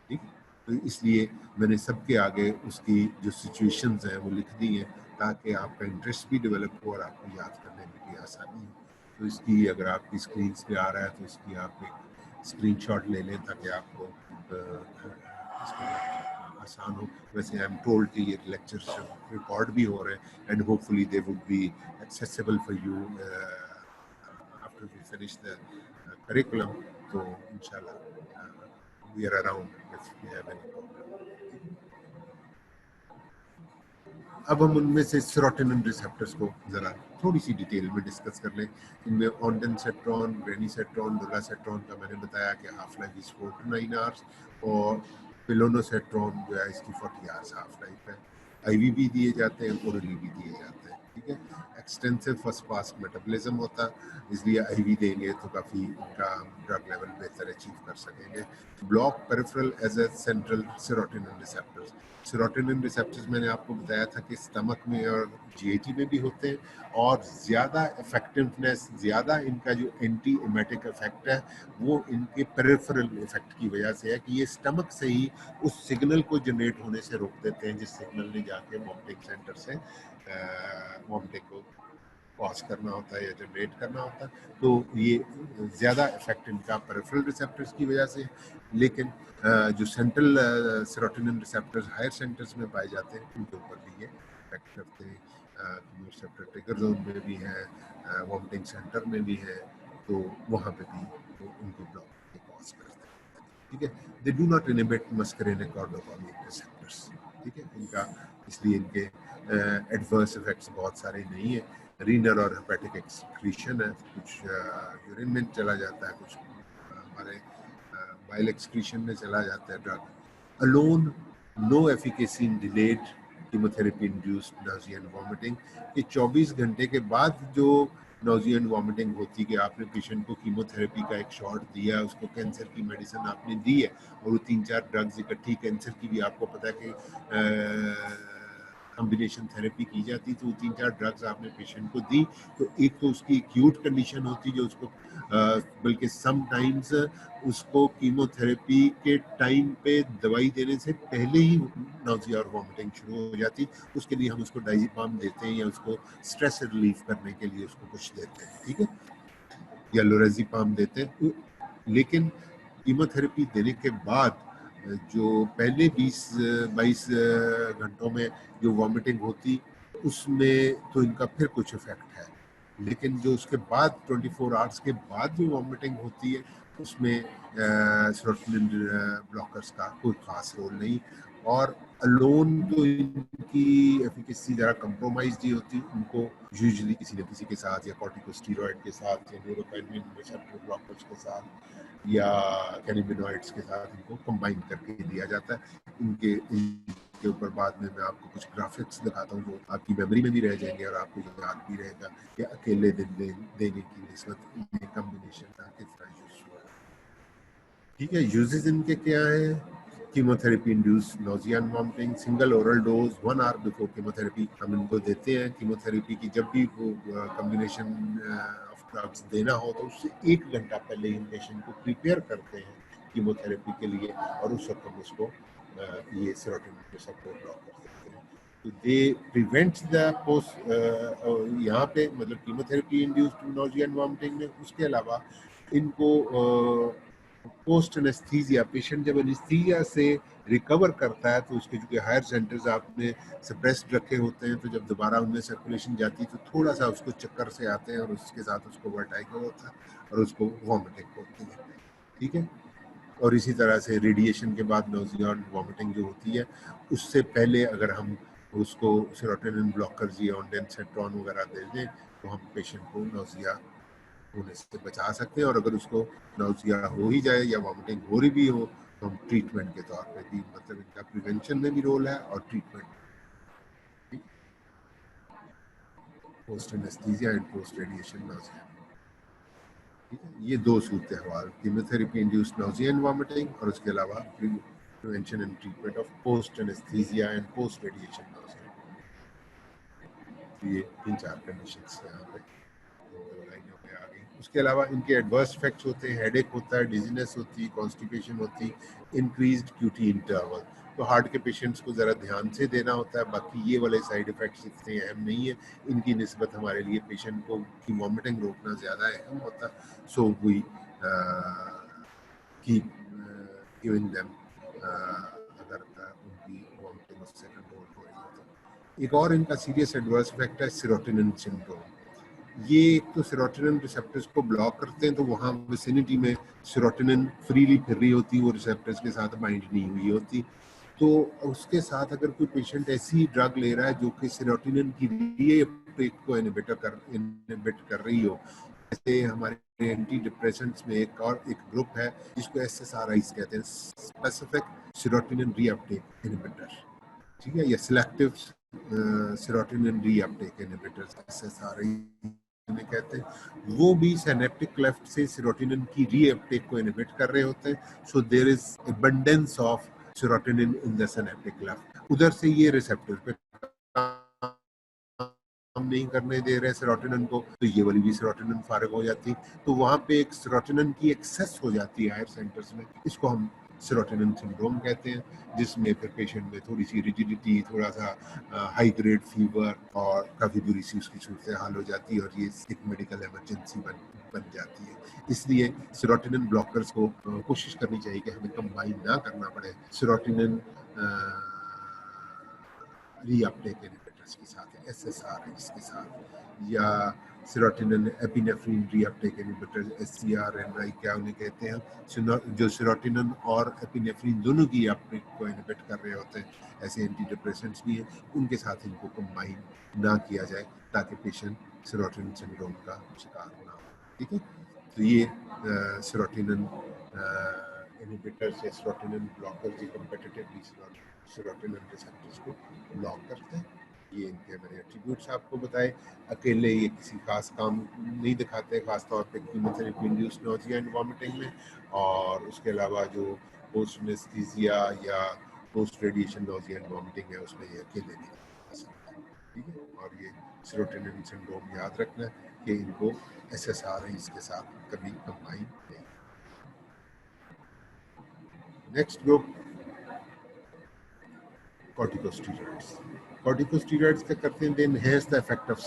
ठीक, तो इसलिए मैंने सबके आगे उसकी जो सिचुएशंस हैं वो लिख दी हैं ताकि आपका इंटरेस्ट भी डेवलप हो और आपको याद करने में भी आसानी हो। तो इसकी अगर आपकी स्क्रीन पे आ रहा है तो इसकी आप एक स्क्रीनशॉट ले लें ताकि आपको इसको आसान हो। वैसे आई एम टोल्ड कि ये लेक्चर्स रिकॉर्ड भी हो रहे हैं and hopefully they would be accessible for you after we finish the curriculum, तो इंशाल्लाह we are around if we have any problem। अब हम उनमें से सेरोटोनिन रिसेप्टर्स को जरा थोड़ी सी डिटेल में डिस्कस कर लें। इनमें ऑन्डेनसेट्रॉन, ग्रेनीसेट्रॉन, डोलासेट्रॉन का मैंने बताया कि half life is 4 to 9 hours, और पिलोनोसेट्रॉन जो है इसकी 40 आवर्स हाफ लाइफ है। आईवी भी दिए जाते हैं, ओरली भी दिए जाते हैं। ठीक है, एक्सटेंसिव फर्स्ट पास मेटाबॉलिज्म होता है, इसलिए आईवी देंगे तो काफ़ी इनका ड्रग लेवल बेहतर अचीव कर सकेंगे। Block peripheral as a central serotonin receptors. Serotonin receptors मैंने आपको बताया था कि स्टमक में और जीआईटी में भी होते हैं, और ज़्यादा इफेक्टिवनेस, ज़्यादा इनका जो एंटी एमेटिक इफेक्ट है वो इनके पेरिफेरल इफेक्ट की वजह से है कि ये स्टमक से ही उस सिग्नल को जनरेट होने से रोक देते हैं जिस सिग्नल ने जाके वॉमिटिंग सेंटर से वॉमिटिंग को कॉज करना होता है या जनरेट करना होता है। तो ये ज़्यादा इफेक्ट इनका पेरिफेरल रिसेप्टर्स की वजह से। लेकिन जो central serotonin receptors higher centres में पाए जाते हैं उनके ऊपर भी ये इफेक्ट करते हैं। रिसेप्टर ट्रिगर जोन में भी है, वॉमिटिंग सेंटर में भी है, तो वहाँ पे भी तो उनको ब्लॉक कॉज करते हैं। ठीक है, they do not inhibit muscarinic cordocornic receptors. ठीक है, इनका इसलिए इनके एडवर्स इफेक्ट्स बहुत सारे नहीं है। रीनल और हेपेटिक एक्सक्रीशन है, कुछ यूरिन में चला जाता है, कुछ हमारे बाइल एक्सक्रीशन में चला जाता है drug. Alone no efficacy in delayed chemotherapy induced nausea and vomiting, कि 24 घंटे के बाद जो नाउजिया एंड वॉमिटिंग होती है कि आपने पेशेंट को कीमोथेरेपी का एक शॉट दिया, उसको कैंसर की मेडिसिन आपने दी है, और वो 3-4 ड्रग्स इकट्ठी, कैंसर की भी आपको पता है कि कॉम्बिनेशन थेरेपी की जाती, तो 3-4 ड्रग्स आपने पेशेंट को दी, तो एक तो उसकी एक्यूट कंडीशन होती जो उसको बल्कि समटाइम्स उसको कीमोथेरेपी के टाइम पे दवाई देने से पहले ही नाउजिया और वॉमिटिंग शुरू हो जाती। उसके लिए हम उसको डाइजिपाम देते हैं या उसको स्ट्रेस रिलीफ करने के लिए उसको कुछ देते हैं। ठीक है, या लोरेजिपाम देते हैं। लेकिन कीमोथेरेपी देने के बाद जो पहले 20-22 घंटों में जो वॉमिटिंग होती उसमें तो इनका फिर कुछ इफेक्ट है, लेकिन जो उसके बाद 24 आवर्स के बाद जो वॉमिटिंग होती है उसमें सेरोटोनिन ब्लॉकर्स का कोई खास रोल नहीं। और अलोन तो इनकी एफिकेसी ज़रा कंप्रोमाइज ही होती, उनको यूजुअली किसी न किसी के साथ या कॉर्टिकोस्टेरॉइड के साथ या न्यूरोपेनिन रिसेप्टर ब्लॉकर्स के साथ या कैनिबिनॉइड्स के साथ इनको कंबाइन करके दिया जाता है। इनके ऊपर बाद में मैं आपको कुछ ग्राफिक्स दिखाता हूँ जो आपकी मेमोरी में भी रह जाएंगे और आपको याद भी रहेगा कि अकेले दिन देने की निस्बत ये कॉम्बिनेशन का कितना यूज हुआ। ठीक है, यूजेस इनके क्या है? Chemotherapy induce nausea and vomiting, single oral dose 1 hour before chemotherapy. हम इनको देते हैं कीमोथेरेपी की जब भी वो कॉम्बिनेशन ऑफ ड्रग्स देना हो तो उससे 1 घंटा पहले ही पेशेंट को प्रिपेयर करते हैं कीमोथेरेपी के लिए, और उस वक्त हम उसको ये सेरोटोनिन रिसेप्टर ब्लॉक कर देते हैं। तो दे प्रिवेंट द पोस्ट, यहाँ पे मतलब chemotherapy induced nausea and vomiting में। उसके अलावा इनको पोस्ट एनेस्थीसिया, पेशेंट जब एनेस्थीसिया से रिकवर करता है तो उसके जो हायर सेंटर्स आपने सप्रेस्ड रखे होते हैं, तो जब दोबारा उनमें सर्कुलेशन जाती है तो थोड़ा सा उसको चक्कर से आते हैं और उसके साथ उसको वर्टाइगो होता है और उसको वॉमिटिंग होती है। ठीक है, और इसी तरह से रेडिएशन के बाद नोजिया और वॉमिटिंग जो होती है उससे पहले अगर हम उसको सेरोटोनिन ब्लॉकर्स या ऑन्डेनसेट्रॉन वगैरह दे दें तो हम पेशेंट को नोजिया होने से बचा सकते हैं। और अगर उसको नाउजिया हो ही जाए या वॉमिटिंग हो रही भी हो तो हम ट्रीटमेंट के तौर पे भी, मतलब इनका प्रिवेंशन में भी रोल है और treatment, post anaesthesia and post radiation nausea. ये दो सूरत हवाल, chemotherapy induced nausea and vomiting और उसके अलावा prevention and treatment of post anesthesia and post radiation nausea. ये 3-4 कंडीशंस यहाँ पे लाइनों पे आ गई। उसके अलावा इनके एडवर्स इफेक्ट्स होते हैं, हेडेक होता है, डिजीनेस होती है, कॉन्स्टिपेशन होती, इंक्रीज्ड क्यूटी इंटरवल। तो हार्ट के पेशेंट्स को ज़रा ध्यान से देना होता है, बाकी ये वाले साइड इफ़ेक्ट्स इतने अहम नहीं है। इनकी निस्बत हमारे लिए पेशेंट को की वॉमिटिंग रोकना ज़्यादा अहम होता है। So we keep giving them अगर उनकी वॉमिटिंग उससे कंट्रोल हो रही है तो। एक और इनका सीरियस एडवर्स इफेक्ट है सेरोटोनिन सिंड्रोम। ये एक तो सेरोटोनिन रिसेप्टर्स को ब्लॉक करते हैं, तो वहाँ विसिनिटी में सेरोटोनिन फ्रीली फिर रही होती, वो रिसेप्टर्स के साथ बाइंड नहीं हुई होती। तो उसके साथ अगर कोई पेशेंट ऐसी ड्रग ले रहा है जो कि सेरोटोनिन की रीअपटेक को इनहिबिट कर रही हो, जैसे हमारे एंटी डिप्रेसेंट्स में एक ग्रुप है जिसको एसएसआरआईज कहते हैं, स्पेसिफिक सेरोटोनिन रीअपटेक इनहिबिटर, ठीक है, या selective serotonin reuptake inhibitors SSRI में कहते हैं। वो भी सिनेप्टिक क्लेफ्ट से सेरोटोनिन की रीअपटेक को इनहिबिट कर रहे होते हैं। So there is abundance of serotonin in the synaptic cleft. उधर से ये रिसेप्टर पे हम नहीं करने दे रहे सेरोटोनिन को, तो ये वाली भी सेरोटोनिन फारिग हो जाती, तो वहां पे एक सेरोटोनिन की एक्सेस हो जाती है हायर सेंटर्स में। इसको हम सेरोटोनिन सिंड्रोम कहते हैं, जिसमें फिर पेशेंट में थोड़ी सी रिजिडिटी, थोड़ा सा हाई ग्रेड फीवर और काफ़ी बुरी सी उसकी सूरत हाल हो जाती है, और ये एक मेडिकल इमरजेंसी बन जाती है। इसलिए सेरोटोनिन ब्लॉकर्स को कोशिश करनी चाहिए कि हमें कंबाइन ना करना पड़े सेरोटोनिन रीअपटेक इनहिबिटर्स के साथ, एसएसआरआईज के साथ, या सेरोटोनिन एपिनेफ्रिन रीअपटेक इनहिबिटर, एससीआरएनआई क्या उन्हें कहते हैं, जो सेरोटोनिन और एपिनेफ्रिन दोनों की अपटेक को इनहिबिट कर रहे होते हैं। ऐसे एंटी डिप्रेसेंट्स भी हैं, उनके साथ इनको कंबाइन ना किया जाए ताकि पेशेंट सेरोटोनिन सिंड्रोम का शिकार ना हो। ठीक है, तो ये सेरोटोनिन इनहिबिटर्स या सेरोटोनिन ब्लॉकर्स, ये कॉम्पिटिटिवली सेरोटोनिन रिसेप्टर्स को ब्लॉक करते हैं। ये इनके मैंने एट्रीब्यूट्स आपको बताए। अकेले ये किसी खास काम नहीं दिखाते, खासतौर पे chemotherapy induced nausea and vomiting में, और उसके अलावा जो पोस्ट एनेस्थीसिया या post radiation nausea and vomiting है उसमें ये अकेले नहीं दिखा सकता। ठीक है, और ये सेरोटोनिन सिंड्रोम याद रखना कि इनको एसएसआरआईज के साथ कभी कंबाइन नहीं। Next group corticosteroids. Corticosteroids क्या करते हैं? They enhance the effect of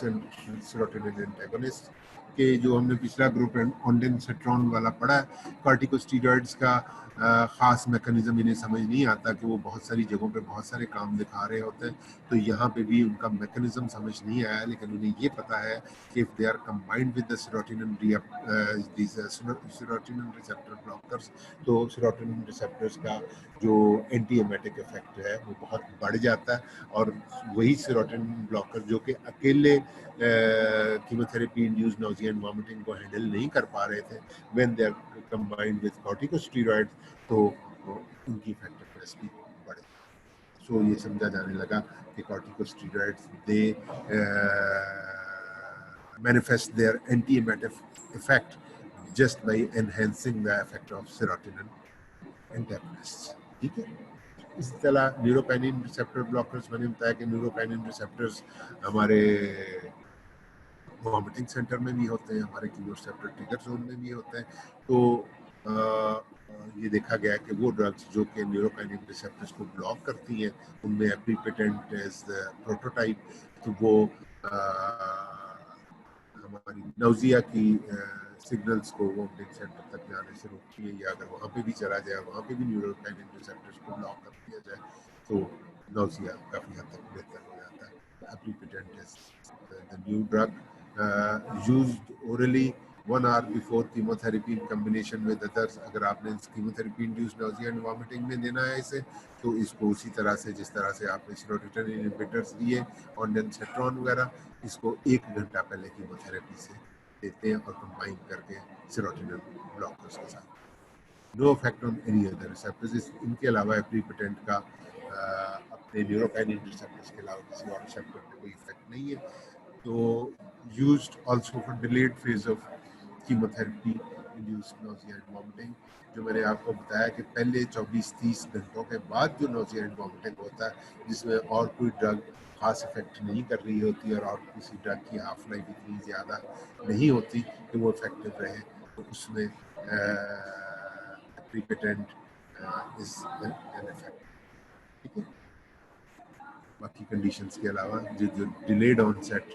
serotonin antagonist। के जो हमने पिछला ग्रुप ऑन्डेनसेट्रॉन वाला पढ़ा है, कॉर्टिकोस्टेरॉइड्स का ख़ास मैकेनिज्म इन्हें समझ नहीं आता कि वो बहुत सारी जगहों पे बहुत सारे काम दिखा रहे होते हैं, तो यहाँ पे भी उनका मैकेनिज्म समझ नहीं आया, लेकिन उन्हें ये पता है कि if they are combined with the serotonin receptor blockers, तो सेरोटोनिन रिसेप्टर्स का जो एंटी एमेटिक इफेक्ट है वो बहुत बढ़ जाता है, और वही सेरोटोनिन ब्लॉकर जो कि अकेले chemotherapy induced nausea and vomiting को हैंडल नहीं कर पा रहे थे, when they are combined with corticosteroid, तो उनकी इफेक्टिवनेस भी बढ़े। सो ये समझा जाने लगा कि corticosteroids they manifest their anti-emetic effect just by enhancing the effect of serotonin antagonists। ठीक है, इस तरह न्यूरोपेनिन रिसेप्टर ब्लॉकर्स, मैंने बताया कि न्यूरोपेनिन रिसेप्टर्स हमारे वॉमिटिंग सेंटर में भी होते हैं, हमारे कीमोरेसेप्टर ट्रिगर जोन में भी होते हैं। तो ये देखा गया कि वो ड्रग्स जो कि न्यूरोपेनिन रिसेप्टर्स को ब्लॉक करती हैं, उनमें एप्रीपेटेंट एज द प्रोटोटाइप, तो वो हमारी नौजिया की सिग्नल्स को वॉमिटिंग सेंटर तक जाने से रोकती है, या अगर वहाँ पे भी चला जाए, वहाँ पे भी न्यूरोपेनिन रिसेप्टर्स को ब्लॉक कर दिया जाए, तो नौजिया काफ़ी हद तक बेहतर हो जाता है। Aprepitant is the new drug used orally 1 hour before chemotherapy in combination with others। अगर आपने chemotherapy induced nausea and vomiting में देना है इसे, तो इसको उसी तरह से जिस तरह से आपने सेरोटोनिन इनहिबिटर्स दिए, ऑन्डेनसेट्रॉन वगैरह, इसको 1 घंटा पहले कीमोथेरेपी से देते हैं, और कंबाइन करके सेरोटोनिन ब्लॉकर्स के साथ। No effect on any other receptors. इनके अलावा एप्रीपेटेंट का अपने न्यूरोकाइनिन रिसेप्टर्स के अलावा किसी और रिसेप्टर पे कोई इफेक्ट नहीं है। तो used also for delayed phase of chemotherapy induced nausea and vomiting, जो मैंने आपको बताया कि पहले 24-30 घंटों के बाद जो नोजिया एंड वॉमिटिंग होता है, जिसमें और कोई ड्रग खास इफेक्ट नहीं कर रही होती और किसी ड्रग की हाफ लाइफ इतनी ज़्यादा नहीं होती कि वो इफेक्टिव रहे, तो उसमें प्रीपेटेंट इज एन इफेक्ट। ठीक है, बाकी कंडीशंस के अलावा जो delayed onset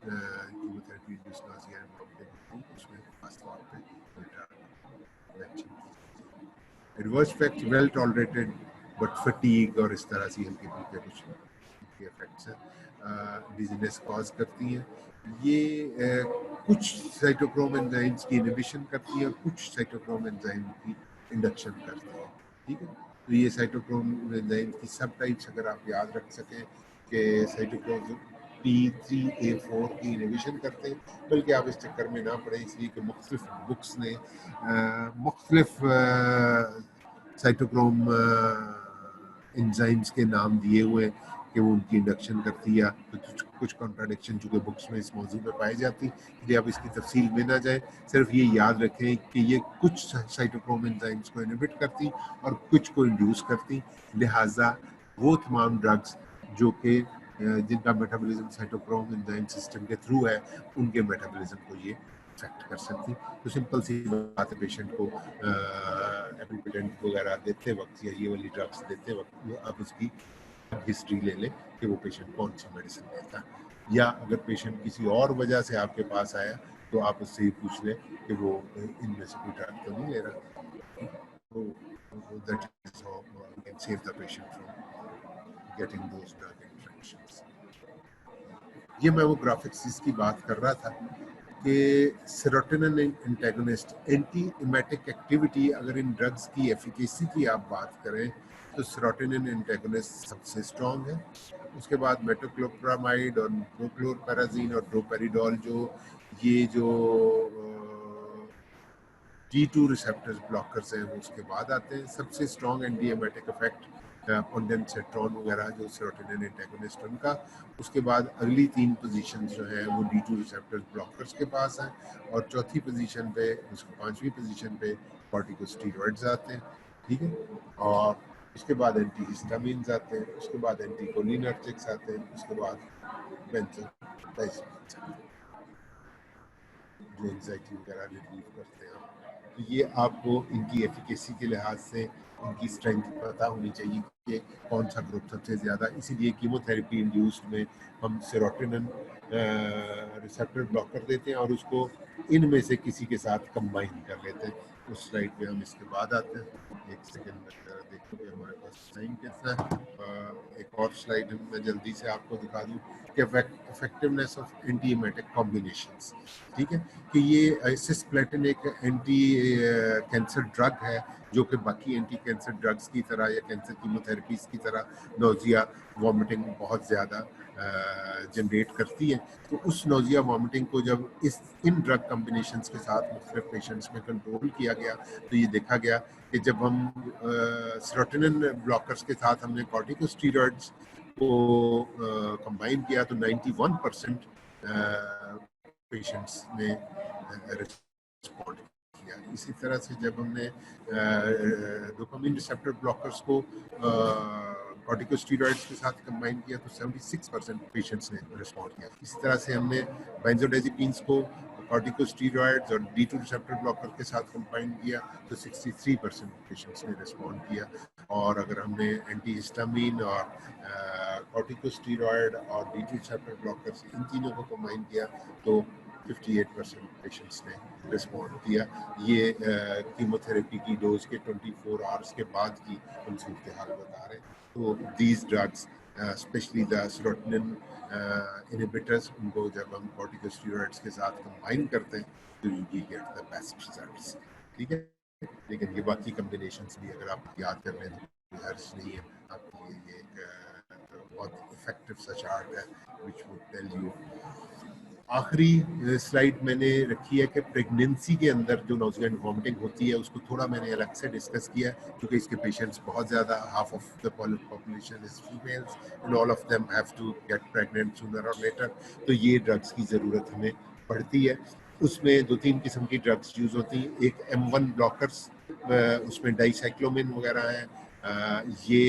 chemotherapy induced nausea and vomiting, उसमें खास तौर पे adverse effect well tolerated, but fatigue और इस तरह से हल्के फुल्के कुछ इफेक्ट्स हैं, डिजीनेस कॉज करती हैं। ये कुछ साइटोक्रोम एंजाइम्स की इनहिबिशन करती है और कुछ साइटोक्रोम एंजाइम की इंडक्शन करती है। ठीक है, तो ये साइटोक्रोम एंजाइम की सब टाइप्स अगर आप याद रख सकें कि साइटोक्रोम P3A4 की इनहिबिशन करते हैं, बल्कि आप इस चक्कर में ना पड़े इसलिए कि मुख्तलिफ बुक्स ने मुख्तलिफ साइटोक्रोम एंजाइम्स के नाम दिए हुए हैं कि वो उनकी इंडक्शन करती है, तो कुछ कॉन्ट्राडिक्शन चूँकि बुक्स में इस मौजू पे पाई जाती, इसलिए आप इसकी तफसील में ना जाए, सिर्फ ये याद रखें कि ये कुछ साइटोक्रोम एंजाइम्स को इनहिबिट करती और कुछ को इंड्यूस करती। लिहाजा वो तमाम ड्रग्स जो कि जिनका मेटाबॉलिज्म साइटोक्रोम एंजाइम सिस्टम के थ्रू है, उनके मेटाबॉलिज्म को ये इफेक्ट कर सकती। तो सिंपल सी बात है, पेशेंट को एपिपेटेंट वगैरह देते वक्त या ये वाली ड्रग्स देते वक्त आप उसकी हिस्ट्री ले लें कि वो पेशेंट कौन सी मेडिसिन लेता है, या अगर पेशेंट किसी और वजह से आपके पास आया तो आप उससे ही पूछ लें कि वो इनमें से कोई ड्रग तो नहीं ले रहा। तो that is how we can save the patient from getting those drug interactions. ये मैं वो ग्राफिक्स जिसकी बात कर रहा था कि serotonin antagonist anti emetic activity, अगर इन ड्रग्स की एफिकेसी की आप बात करें तो सेरोटोनिन एंटागोनिस्ट सबसे स्ट्रॉन्ग है। उसके बाद मेटोक्लोप्रामाइड और प्रोक्लोरपेराजीन और ड्रोपेरिडोल, जो T2 रिसेप्टर्स ब्लॉकर्स हैं, वो उसके बाद आते हैं। सबसे स्ट्रॉन्ग एंटी एमेटिक इफेक्ट ऑन्डेंसेट्रॉन वगैरह जो सेरोटोनिन एंटागोनिस्ट उनका। उसके बाद अगली 3 पोजीशन जो है वो D2 रिसेप्टर्स ब्लॉकर्स के पास हैं, और चौथी पोजीशन पे, उसको 5वीं पोजीशन पे कॉर्टिकोस्टेरॉइड्स आते हैं। ठीक है, और उसके बाद एंटीहिस्टामिन्स आते हैं, उसके बाद एंटीकोलिनर्जिक्स आते हैं, उसके बाद बेंजोडाइazepines जो एंजाइटी वगैरह रिलीव करते हैं। तो ये आपको इनकी एफिकेसी के लिहाज से इनकी स्ट्रेंथ पता होनी चाहिए कि कौन सा ग्रुप सबसे ज़्यादा। इसीलिए कीमोथेरेपी इंड्यूस्ड में हम सेरोटोनिन रिसेप्टर ब्लॉकर देते हैं और उसको इनमें से किसी के साथ कंबाइन कर लेते हैं। उस स्लाइड पे हम इसके बाद आते हैं। एक सेकेंड देखोगे हमारे पास टाइम कितना है। एक और स्लाइड मैं जल्दी से आपको दिखा दूँ कि effectiveness of anti emetic combinations. ठीक है, कि ये सिस्प्लेटिन एक एंटी कैंसर ड्रग है जो कि बाकी एंटी कैंसर ड्रग्स की तरह या कैंसर कीमोथेरेपीज की तरह नोजिया वॉमिटिंग बहुत ज़्यादा जनरेट करती है। तो उस नोजिया वॉमिटिंग को जब इन ड्रग कॉम्बिनेशंस के साथ मुख्तलिफ पेशेंट्स में कंट्रोल किया गया, तो ये देखा गया कि जब हम सेरोटोनिन ब्लॉकर्स के साथ हमने कॉर्टिकोस्टेरॉइड्स को कंबाइन किया तो 91% पेशेंट्स ने रिस्पॉन्ड किया। इसी तरह से जब हमने डोपामिन रिसेप्टर ब्लॉकर्स को कॉर्टिकोस्टेरॉइड्स के साथ कंबाइन किया तो 76% पेशेंट्स ने रिस्पॉन्ड किया। इसी तरह से हमने बेंजोडाइजेपिन्स को कॉर्टिकोस्टेरॉइड्स और D2 रिसेप्टर ब्लॉकर के साथ कंबाइन किया तो 63% पेशेंट्स ने रिस्पॉन्ड किया। और अगर हमने एंटीहिस्टामिन और कॉर्टिकोस्टेरॉइड और D2 रिसेप्टर ब्लॉकर्स इन तीनों को कंबाइन किया तो 58% पेशेंट्स ने रिस्पॉन्ड किया। ये कीमोथेरेपी की डोज के 24 आवर्स के बाद की हम सूरत हाल बता रहे हैं। तो these drugs specially the serotonin inhibitors, उनको जब हम कॉर्टिकोस्टेरॉइड्स के साथ कंबाइन करते हैं तो you get the best results. ठीक है, लेकिन ये बाकी कॉम्बिनेशंस भी अगर आप याद कर लें तो हर्ज नहीं है आपके लिए। ये एक बहुत इफेक्टिव सा चार्ट है विच वुड टेल यू। आखिरी स्लाइड मैंने रखी है कि प्रेगनेंसी के अंदर जो नोजिया एंड वॉमिटिंग होती है उसको थोड़ा मैंने अलग से डिस्कस किया है, क्योंकि इसके पेशेंट्स बहुत ज़्यादा, half of the population is females and all of them have to get pregnant sooner और लेटर। तो ये ड्रग्स की ज़रूरत हमें पड़ती है। उसमें 2-3 किस्म की ड्रग्स यूज होती हैं। एक M1 ब्लॉकर्स, उसमें डाइसाइक्लोमिन वगैरह है, ये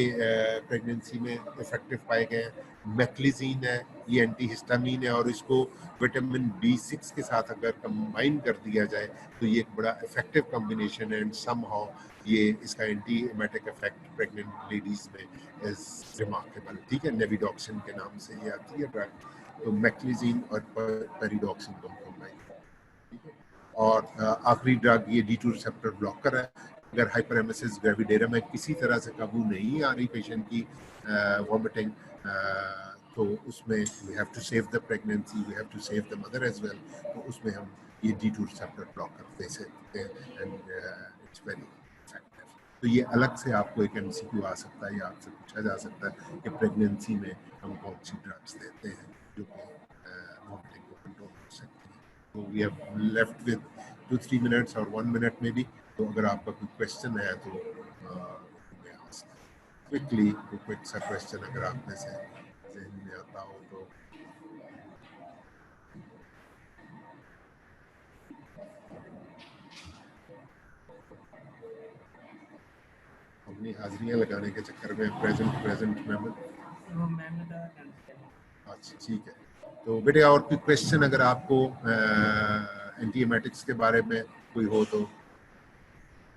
प्रेगनेंसी में इफेक्टिव पाए गए हैं। मैक्लिजीन है, ये एंटीहिस्टामीन है, और इसको विटामिन B6 के साथ अगर कंबाइन कर दिया जाए तो ये एक बड़ा इफेक्टिव कॉम्बिनेशन है, एंड समहाउ ये इसका anti emetic effect pregnant ladies में इज रिमार्केबल। ठीक है, नेविडॉक्सिन के नाम से ये आती है ड्रग। तो मैक्लिजीन और पेरिडॉक्सिन को कंबाइन, ठीक है। और आखिरी ड्रग ये D2 रिसेप्टर ब्लॉकर है। अगर हाइपरेमेसिस ग्रेविडेरा में किसी तरह से काबू नहीं आ रही पेशेंट की वॉमिटिंग, तो उसमें we have to save the pregnancy, we have to save the mother as well. तो उसमें हम ये D2 रिसेप्टर ब्लॉकर दे सकते हैं, एंड इट्स वेरी इफेक्टिव। तो ये अलग से आपको एक MCQ आ सकता है या आपसे पूछा जा सकता है कि प्रेगनेंसी में हम कौन सी ड्रग्स देते हैं जो कि वॉमिटिंग को कंट्रोल कर सकते हैं। तो we have left with 2-3 minutes और 1 मिनट में भी। तो अगर आपका कोई क्वेश्चन है तो क्विकली कोई क्विक सा क्वेश्चन अगर आप में से ज़हन में आता हो तो। अपनी हाजिरियां लगाने के चक्कर में प्रेजेंट में अच्छा ठीक है। तो बेटे और कोई क्वेश्चन अगर आपको एंटीएमेटिक्स के बारे में कोई हो तो।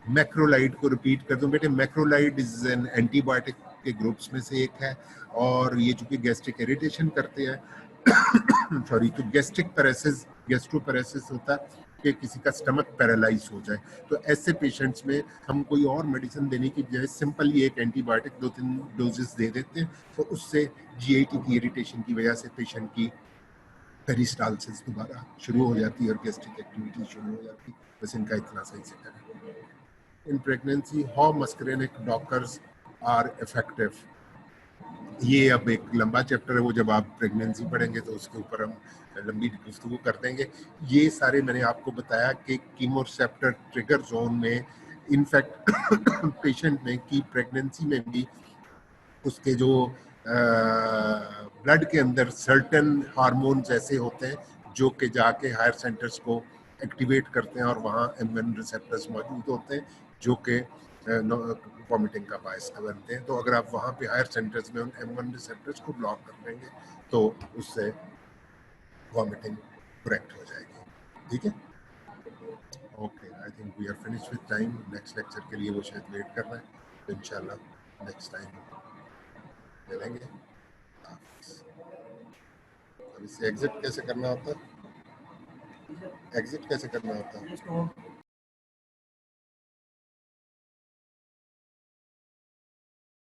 मैक्रोलाइड को रिपीट कर दूं बेटे, मैक्रोलाइड इज एन एंटीबायोटिक के ग्रुप्स में से एक है, और ये चूंकि गैस्ट्रिक इरिटेशन करते हैं सॉरी, तो गैस्ट्रिक पैरेसिस, गैस्ट्रोपैरेसिस होता है कि किसी का स्टमक पैरालाइज हो जाए, तो ऐसे पेशेंट्स में हम कोई और मेडिसिन देने की बजाय सिंपल ये एक एंटीबायोटिक 2-3 डोजेस दे देते हैं, तो उससे GIT की इरिटेशन की वजह से पेशेंट की पेरिस्टाल्सिस दोबारा शुरू हो जाती है और गैस्ट्रिक एक्टिविटी शुरू हो जाती है। बस इनका इतना सही से करें। In pregnancy, how muscarinic blockers are effective? ये अब एक लंबा चैप्टर है, वो जब आप प्रेगनेंसी पढ़ेंगे तो उसके ऊपर हम लंबी गुफ्तगू कर देंगे। ये सारे मैंने आपको बताया कि कीमोरेसेप्टर ट्रिगर जोन में इनफैक्ट पेशेंट में की प्रेगनेंसी में भी उसके जो ब्लड के अंदर सर्टेन हार्मोन्स ऐसे होते हैं जो कि जाके हायर सेंटर्स को एक्टिवेट करते हैं, और वहाँ M1 रिसेप्टर्स मौजूद होते हैं जो कि वॉमिटिंग का बायस बनते हैं। तो अगर आप वहाँ पे हायर सेंटर्स में उन M1 रिसेप्टर्स को ब्लॉक कर देंगे तो उससे वॉमिटिंग करेक्ट हो जाएगी। ठीक है, okay, I think we are finish with time. Next lecture के लिए वो शायद वेट कर रहे हैं, तो इंशाल्लाह नेक्स्ट टाइम मिलेंगे। अब इससे एग्जिट कैसे करना होता है? एग्जिट कैसे करना होता है?